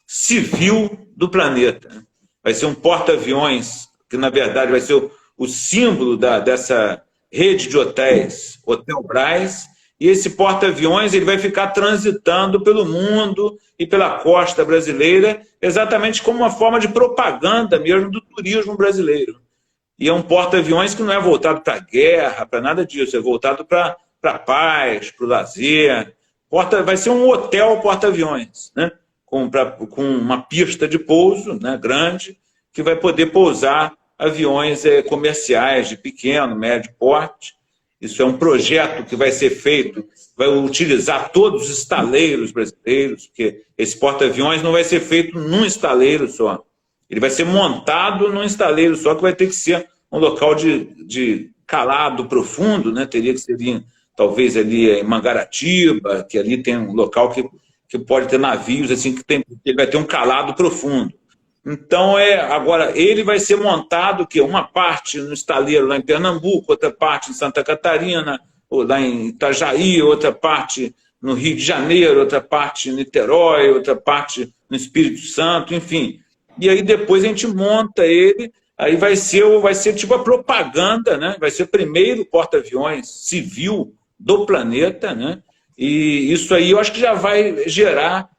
S1: civil do planeta. Vai ser um porta-aviões que, na verdade, vai ser o símbolo dessa rede de hotéis, Hotel Brás. E esse porta-aviões ele vai ficar transitando pelo mundo e pela costa brasileira, exatamente como uma forma de propaganda mesmo do turismo brasileiro. E é um porta-aviões que não é voltado para a guerra, para nada disso, é voltado para a paz, para o lazer. Vai ser um hotel porta-aviões, né? Com uma pista de pouso, né, grande, que vai poder pousar aviões comerciais de pequeno, médio porte. Isso é um projeto que vai ser feito, vai utilizar todos os estaleiros brasileiros, porque esse porta-aviões não vai ser feito num estaleiro só. Ele vai ser montado num estaleiro só, que vai ter que ser um local de calado profundo, né? Teria que ser talvez ali em Mangaratiba, que ali tem um local que pode ter navios, assim, ele vai ter um calado profundo. Então, agora, ele vai ser montado, que uma parte no estaleiro lá em Pernambuco, outra parte em Santa Catarina, ou lá em Itajaí, outra parte no Rio de Janeiro, outra parte em Niterói, outra parte no Espírito Santo, enfim. E aí depois a gente monta ele, aí vai ser tipo a propaganda, né? Vai ser o primeiro porta-aviões civil do planeta, né? E isso aí eu acho que já vai gerar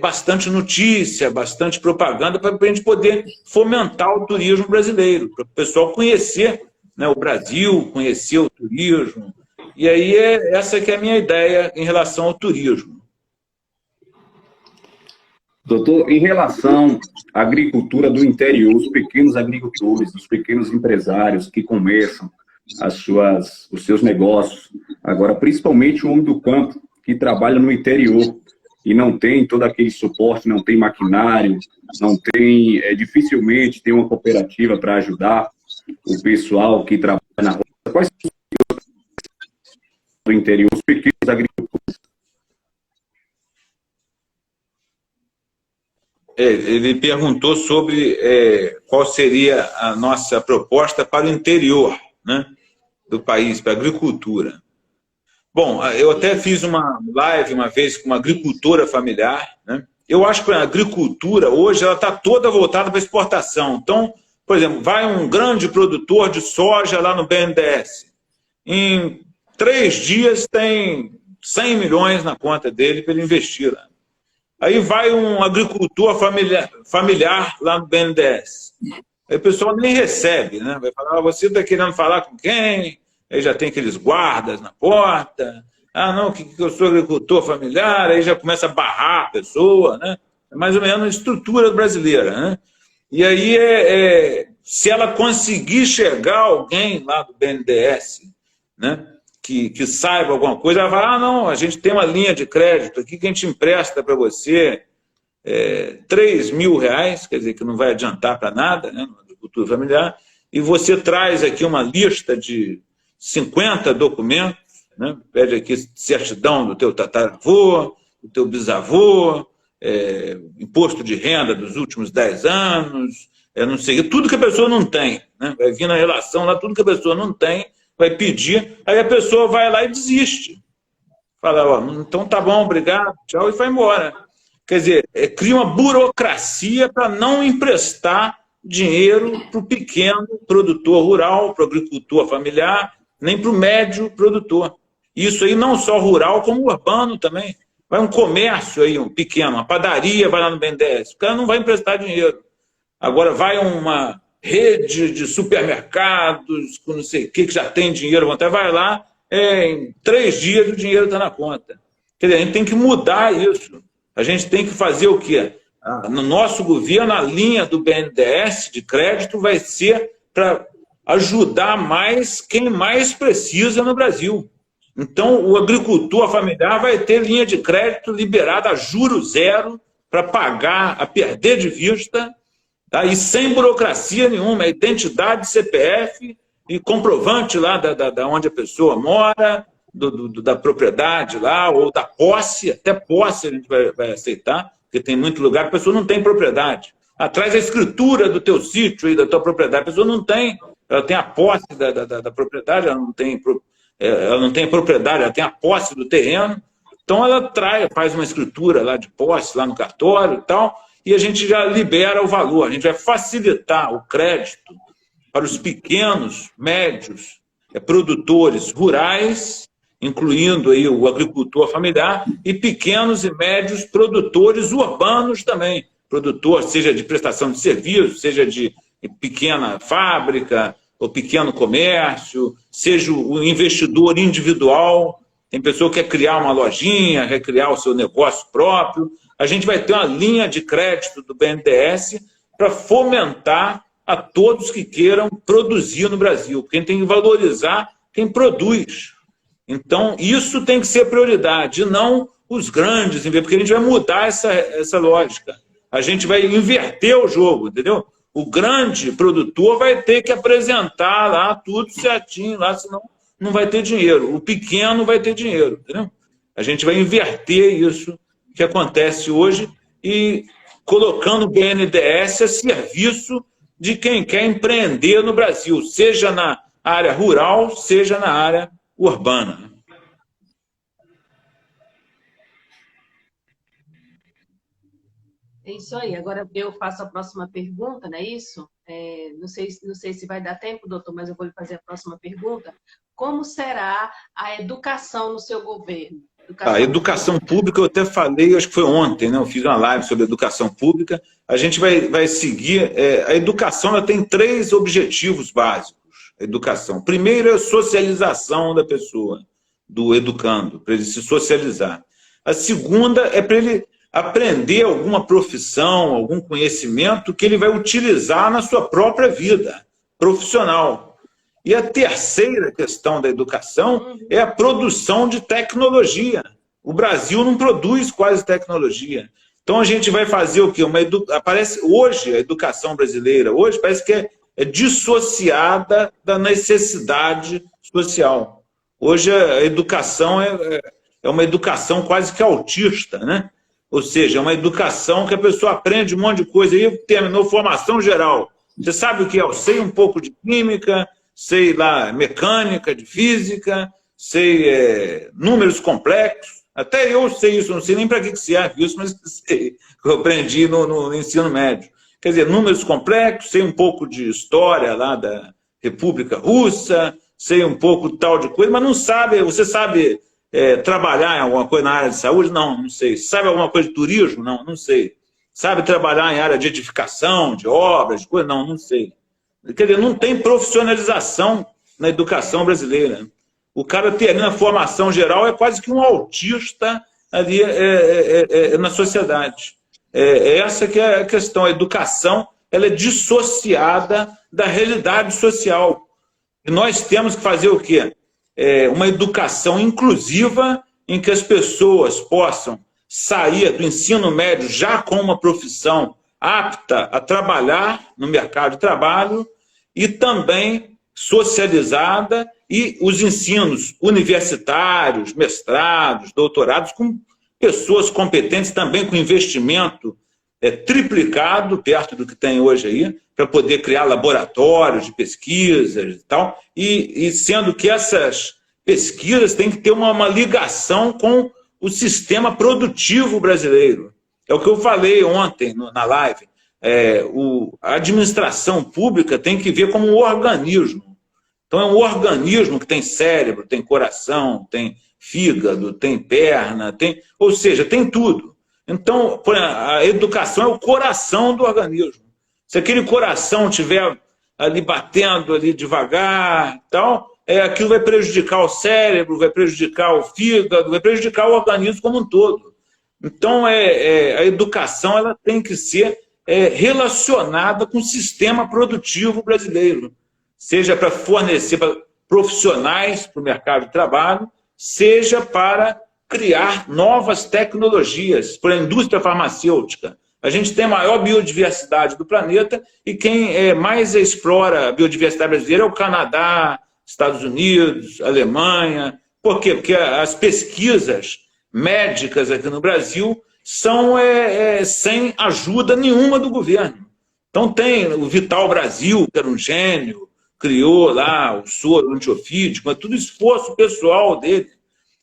S1: bastante notícia, bastante propaganda para a gente poder fomentar o turismo brasileiro, para o pessoal conhecer, né, o Brasil, conhecer o turismo. E aí essa que é a minha ideia em relação ao turismo.
S3: Doutor, em relação à agricultura do interior, os pequenos agricultores, os pequenos empresários que começam os seus negócios, agora principalmente o homem do campo que trabalha no interior, e não tem todo aquele suporte, não tem maquinário, não tem, dificilmente tem uma cooperativa para ajudar o pessoal que trabalha na roça. Quais são os do interior, os pequenos agricultores?
S1: Ele perguntou sobre qual seria a nossa proposta para o interior, né, do país, para a agricultura. Bom, eu até fiz uma live uma vez com uma agricultora familiar, né? Eu acho que a agricultura hoje ela está toda voltada para exportação. Então, por exemplo, vai um grande produtor de soja lá no BNDES. Em 3 dias tem 100 milhões na conta dele para ele investir lá. Aí vai um agricultor familiar lá no BNDES. Aí o pessoal nem recebe, né? Vai falar, você está querendo falar com quem? Aí já tem aqueles guardas na porta. Ah, não, que eu sou agricultor familiar. Aí já começa a barrar a pessoa, né? É mais ou menos a estrutura brasileira, né? E aí, se ela conseguir chegar alguém lá do BNDES, né, que saiba alguma coisa, ela vai, ah, não, a gente tem uma linha de crédito aqui que a gente empresta para você R$3.000, quer dizer, que não vai adiantar para nada, né, na agricultura familiar, e você traz aqui uma lista de 50 documentos, né? Pede aqui certidão do teu tataravô, do teu bisavô, imposto de renda dos últimos 10 anos, não sei, tudo que a pessoa não tem, né? Vai vir na relação lá, tudo que a pessoa não tem, vai pedir, aí a pessoa vai lá e desiste. Fala, ó, então tá bom, obrigado, tchau, e vai embora. Quer dizer, cria uma burocracia para não emprestar dinheiro para o pequeno produtor rural, para o agricultor familiar, nem para o médio produtor. Isso aí não só rural, como urbano também. Vai um comércio aí, um pequeno, uma padaria, vai lá no BNDES, o cara não vai emprestar dinheiro. Agora vai uma rede de supermercados, com não sei o que já tem dinheiro, vai lá, em 3 dias o dinheiro está na conta. Quer dizer, a gente tem que mudar isso. A gente tem que fazer o quê? No nosso governo, a linha do BNDES de crédito vai ser para ajudar mais quem mais precisa no Brasil. Então, o agricultor familiar vai ter linha de crédito liberada a juros zero para pagar, a perder de vista, tá? E sem burocracia nenhuma, identidade, CPF e comprovante lá da onde a pessoa mora, da propriedade lá, ou da posse, até posse a gente vai aceitar, porque tem muito lugar que a pessoa não tem propriedade. Atrás a escritura do teu sítio e da tua propriedade, a pessoa não tem, ela tem a posse da propriedade, ela não tem propriedade, ela tem a posse do terreno, então ela faz uma escritura lá de posse, lá no cartório e tal, e a gente já libera o valor, a gente vai facilitar o crédito para os pequenos, médios, produtores rurais, incluindo aí o agricultor familiar, e pequenos e médios produtores urbanos também, produtor seja de prestação de serviço, seja de pequena fábrica, ou pequeno comércio, seja o investidor individual, tem pessoa que quer criar uma lojinha, quer criar o seu negócio próprio. A gente vai ter uma linha de crédito do BNDES para fomentar a todos que queiram produzir no Brasil, porque a gente tem que valorizar quem produz. Então, isso tem que ser prioridade, e não os grandes, porque a gente vai mudar essa lógica. A gente vai inverter o jogo, entendeu? O grande produtor vai ter que apresentar lá tudo certinho, lá, senão não vai ter dinheiro. O pequeno vai ter dinheiro, entendeu? A gente vai inverter isso que acontece hoje e colocando o BNDES a serviço de quem quer empreender no Brasil, seja na área rural, seja na área urbana.
S2: É isso aí. Agora eu faço a próxima pergunta, não é isso? Não sei se vai dar tempo, doutor, mas eu vou lhe fazer a próxima pergunta. Como será a educação no seu governo?
S1: A educação pública, eu até falei, acho que foi ontem, né? Eu fiz uma live sobre educação pública. A gente vai seguir. A educação ela tem 3 objetivos básicos. A educação. Primeiro é a socialização da pessoa, do educando, para ele se socializar. A segunda é para ele aprender alguma profissão, algum conhecimento que ele vai utilizar na sua própria vida profissional. E a terceira questão da educação é a produção de tecnologia. O Brasil não produz quase tecnologia. Então a gente vai fazer o quê? Aparece hoje a educação brasileira, hoje parece que é dissociada da necessidade social. Hoje a educação é uma educação quase que autista, né? Ou seja, é uma educação que a pessoa aprende um monte de coisa. Aí terminou formação geral. Você sabe o que é? Eu sei um pouco de química, sei lá, mecânica, de física, sei números complexos. Até eu sei isso, não sei nem para que serve isso, mas sei, eu aprendi no ensino médio. Quer dizer, números complexos, sei um pouco de história lá da República Russa, sei um pouco tal de coisa, mas não sabe, você sabe trabalhar em alguma coisa na área de saúde? Não sei. Sabe alguma coisa de turismo? Não sei. Sabe trabalhar em área de edificação, de obras, de coisa? Não sei. Quer dizer, não tem profissionalização na educação brasileira. O cara termina a formação geral, é quase que um autista ali na sociedade. Essa que é a questão. A educação ela é dissociada da realidade social. E nós temos que fazer o quê? Uma educação inclusiva em que as pessoas possam sair do ensino médio já com uma profissão apta a trabalhar no mercado de trabalho e também socializada e os ensinos universitários, mestrados, doutorados, com pessoas competentes também com investimento triplicado, perto do que tem hoje aí, para poder criar laboratórios de pesquisas e tal, e sendo que essas pesquisas têm que ter uma ligação com o sistema produtivo brasileiro. É o que eu falei ontem na live. A administração pública tem que ver como um organismo. Então é um organismo que tem cérebro, tem coração, tem fígado, tem perna, ou seja, tem tudo. Então, a educação é o coração do organismo. Se aquele coração estiver ali batendo ali devagar, tal, aquilo vai prejudicar o cérebro, vai prejudicar o fígado, vai prejudicar o organismo como um todo. Então, a educação ela tem que ser relacionada com o sistema produtivo brasileiro, seja para fornecer profissionais para o mercado de trabalho, seja para criar novas tecnologias para a indústria farmacêutica. A gente tem a maior biodiversidade do planeta e quem mais explora a biodiversidade brasileira é o Canadá, Estados Unidos, Alemanha. Por quê? Porque as pesquisas médicas aqui no Brasil são sem ajuda nenhuma do governo. Então tem o Vital Brasil, que era um gênio, criou lá o soro antiofídico, mas tudo esforço pessoal dele.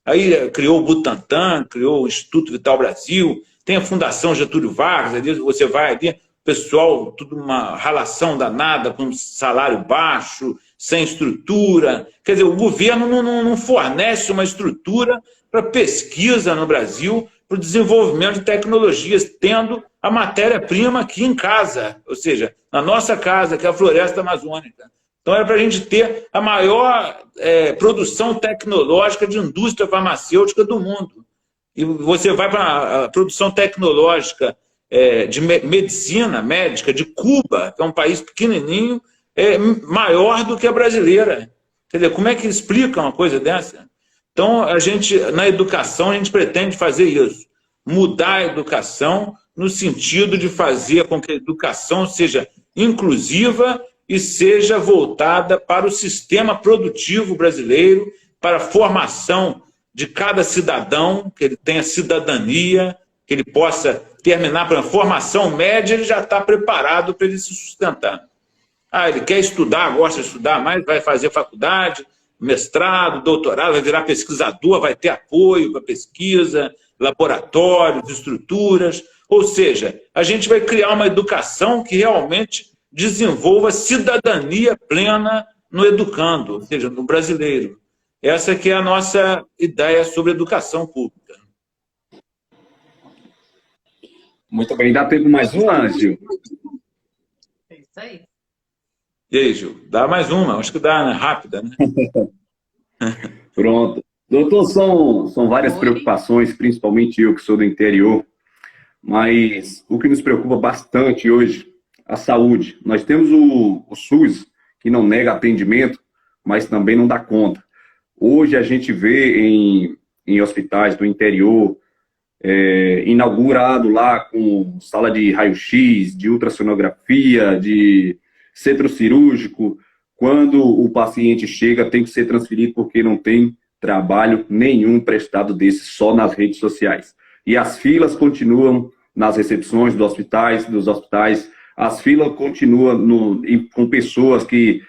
S1: Aí criou o Butantan, criou o Instituto Vital Brasil, tem a Fundação Getúlio Vargas, ali você vai ali, pessoal, tudo uma ralação danada, com salário baixo, sem estrutura. Quer dizer, o governo não fornece uma estrutura para pesquisa no Brasil, para o desenvolvimento de tecnologias, tendo a matéria-prima aqui em casa, ou seja, na nossa casa, que é a floresta amazônica. Então, era para a gente ter a maior produção tecnológica de indústria farmacêutica do mundo. E você vai para a produção tecnológica de medicina médica de Cuba, que é um país pequenininho, maior do que a brasileira. Quer dizer, como é que explica uma coisa dessa? Então, na educação, a gente pretende fazer isso. Mudar a educação no sentido de fazer com que a educação seja inclusiva e seja voltada para o sistema produtivo brasileiro, para a formação de cada cidadão, que ele tenha cidadania, que ele possa terminar para a formação média, ele já está preparado para ele se sustentar. Ele quer estudar, gosta de estudar mais, vai fazer faculdade, mestrado, doutorado, vai virar pesquisador, vai ter apoio para pesquisa, laboratórios, estruturas. Ou seja, a gente vai criar uma educação que realmente desenvolva cidadania plena no educando, ou seja, no brasileiro. Essa que é a nossa ideia sobre educação pública.
S3: Muito bem, dá tempo mais uma, Gil?
S2: É isso aí.
S1: E aí, Gil? Dá mais uma, acho que dá, né? Rápida, né?
S3: Pronto. Doutor, são várias preocupações, principalmente eu que sou do interior, mas o que nos preocupa bastante hoje, a saúde. Nós temos o SUS, que não nega atendimento, mas também não dá conta. Hoje a gente vê em hospitais do interior, inaugurado lá com sala de raio-x, de ultrassonografia, de centro cirúrgico. Quando o paciente chega, tem que ser transferido porque não tem trabalho nenhum prestado desse, só nas redes sociais. E as filas continuam nas recepções dos hospitais, as filas continuam com pessoas que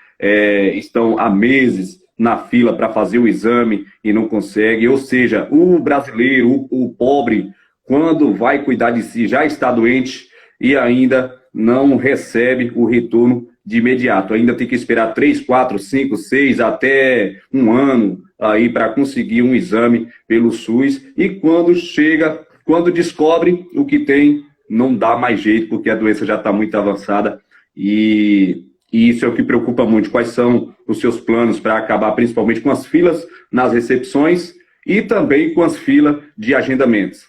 S3: estão há meses na fila para fazer o exame e não consegue. Ou seja, o brasileiro, o pobre, quando vai cuidar de si, já está doente e ainda não recebe o retorno de imediato. Ainda tem que esperar 3, 4, 5, 6, até um ano aí para conseguir um exame pelo SUS. E quando descobre o que tem, não dá mais jeito, porque a doença já está muito avançada. E isso é o que preocupa muito. Quais são os seus planos para acabar principalmente com as filas nas recepções e também com as filas de agendamentos?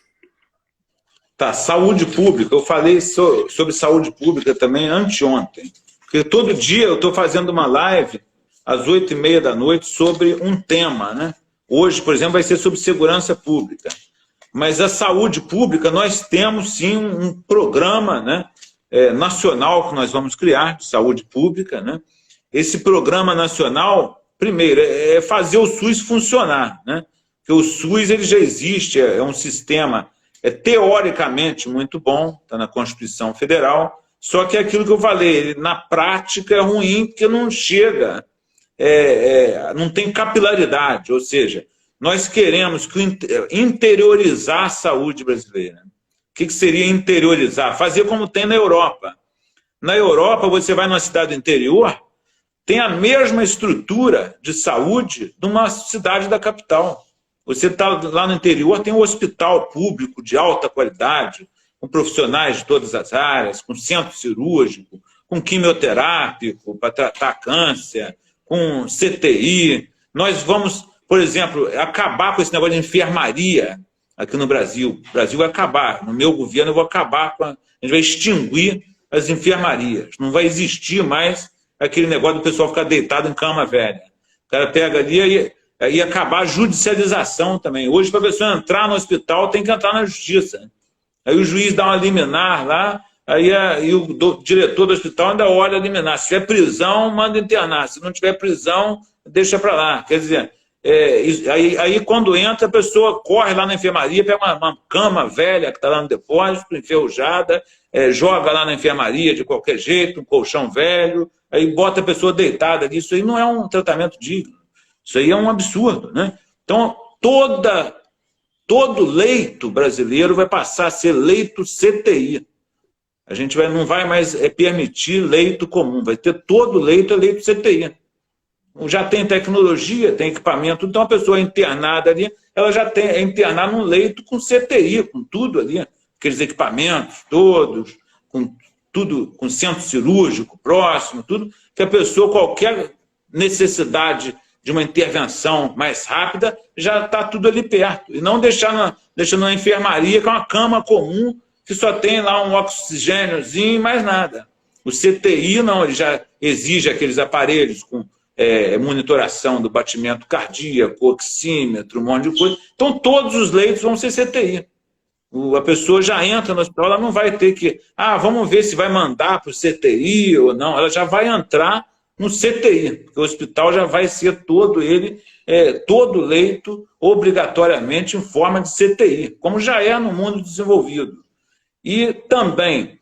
S1: Tá, saúde pública. Eu falei sobre saúde pública também anteontem. Porque todo dia eu estou fazendo uma live às 8h30 da noite sobre um tema, né? Hoje, por exemplo, vai ser sobre segurança pública. Mas a saúde pública, nós temos sim um programa, né, nacional que nós vamos criar de saúde pública, né? Esse programa nacional primeiro, é fazer o SUS funcionar, né? Porque o SUS ele já existe, é um sistema teoricamente muito bom, está na Constituição Federal, só que é aquilo que eu falei, ele, na prática é ruim porque não chega, não tem capilaridade, ou seja, nós queremos interiorizar a saúde brasileira. O que seria interiorizar? Fazer como tem na Europa. Na Europa, você vai numa cidade do interior, tem a mesma estrutura de saúde de uma cidade da capital. Você está lá no interior, tem um hospital público de alta qualidade, com profissionais de todas as áreas, com centro cirúrgico, com quimioterápico para tratar câncer, com CTI. Nós vamos, por exemplo, acabar com esse negócio de enfermaria aqui no Brasil. O Brasil vai acabar. No meu governo, eu vou acabar com a gente vai extinguir as enfermarias. Não vai existir mais aquele negócio do pessoal ficar deitado em cama velha. O cara pega ali e acabar a judicialização também. Hoje, para a pessoa entrar no hospital, tem que entrar na justiça. Aí o juiz dá uma liminar lá, aí o diretor do hospital ainda olha a liminar. Se tiver prisão, manda internar. Se não tiver prisão, deixa para lá. Quer dizer, aí quando entra, a pessoa corre lá na enfermaria, pega uma cama velha que está lá no depósito, enferrujada, joga lá na enfermaria de qualquer jeito, um colchão velho, aí bota a pessoa deitada ali. Isso aí não é um tratamento digno. Isso aí é um absurdo, né? Então, todo leito brasileiro vai passar a ser leito CTI. A gente não vai mais permitir leito comum, vai ter todo leito leito CTI. Já tem tecnologia, tem equipamento, então a pessoa internada ali, ela já é internada num leito com CTI, com tudo ali, aqueles equipamentos todos, com tudo, com centro cirúrgico próximo, tudo, que a pessoa, qualquer necessidade de uma intervenção mais rápida, já está tudo ali perto. E não deixando na enfermaria, que é uma cama comum, que só tem lá um oxigêniozinho e mais nada. O CTI não, ele já exige aqueles aparelhos com monitoração do batimento cardíaco, oxímetro, um monte de coisa. Então todos os leitos vão ser CTI. A pessoa já entra no hospital, ela não vai ter que... vamos ver se vai mandar para o CTI ou não. Ela já vai entrar no CTI, porque o hospital já vai ser todo leito, obrigatoriamente em forma de CTI, como já é no mundo desenvolvido. E também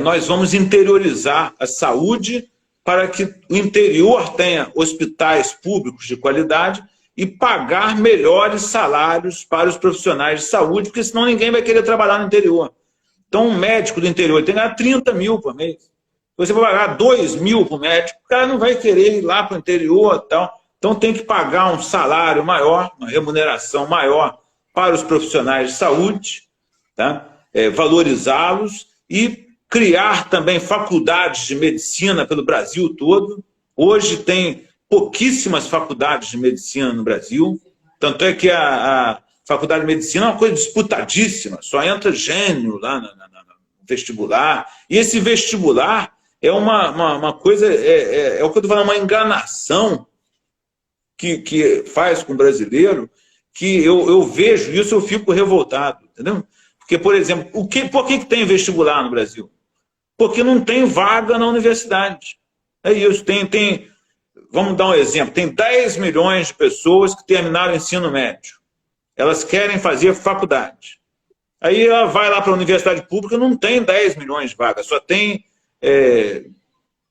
S1: nós vamos interiorizar a saúde para que o interior tenha hospitais públicos de qualidade e pagar melhores salários para os profissionais de saúde, porque senão ninguém vai querer trabalhar no interior. Então, um médico do interior tem que ganhar 30 mil por mês. Você vai pagar 2 mil para o médico, o cara não vai querer ir lá para o interior e tal. Então tem que pagar um salário maior, uma remuneração maior para os profissionais de saúde, tá? Valorizá-los e criar também faculdades de medicina pelo Brasil todo. Hoje tem pouquíssimas faculdades de medicina no Brasil, tanto é que a faculdade de medicina é uma coisa disputadíssima, só entra gênio lá no vestibular, e esse vestibular é uma coisa, é o que eu estou falando, uma enganação que faz com o brasileiro, que eu vejo isso, eu fico revoltado, entendeu? Porque, por exemplo, por que tem vestibular no Brasil? Porque não tem vaga na universidade. É isso, vamos dar um exemplo, tem 10 milhões de pessoas que terminaram o ensino médio. Elas querem fazer faculdade. Aí ela vai lá para a universidade pública, não tem 10 milhões de vagas, só tem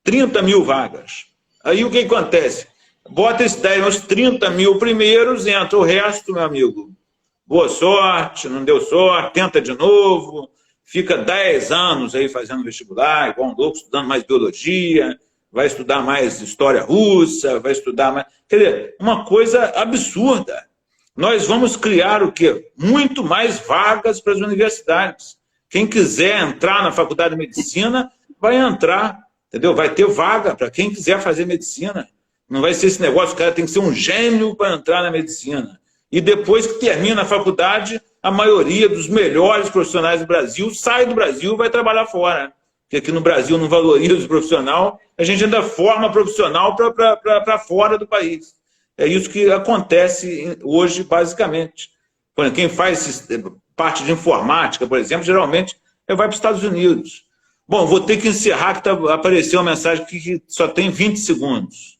S1: 30 mil vagas. Aí o que acontece? Bota esses 30 mil primeiros, entra o resto, meu amigo. Boa sorte, não deu sorte, tenta de novo, fica 10 anos aí fazendo vestibular, igual um louco, estudando mais biologia, vai estudar mais história russa, vai estudar mais... Quer dizer, uma coisa absurda. Nós vamos criar o quê? Muito mais vagas para as universidades. Quem quiser entrar na faculdade de medicina, vai entrar, entendeu? Vai ter vaga para quem quiser fazer medicina. Não vai ser esse negócio, o cara tem que ser um gênio para entrar na medicina. E depois que termina a faculdade, a maioria dos melhores profissionais do Brasil sai do Brasil e vai trabalhar fora. Porque aqui no Brasil não valoriza o profissional, a gente ainda forma profissional para fora do país. É isso que acontece hoje, basicamente. Quem faz parte de informática, por exemplo, geralmente vai para os Estados Unidos. Bom, vou ter que encerrar, que apareceu uma mensagem que só tem 20 segundos.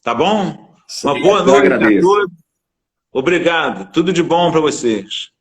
S1: Tá bom? Uma
S3: Eu
S1: boa noite a
S3: agradeço.
S1: todos. Obrigado. Tudo de bom para vocês.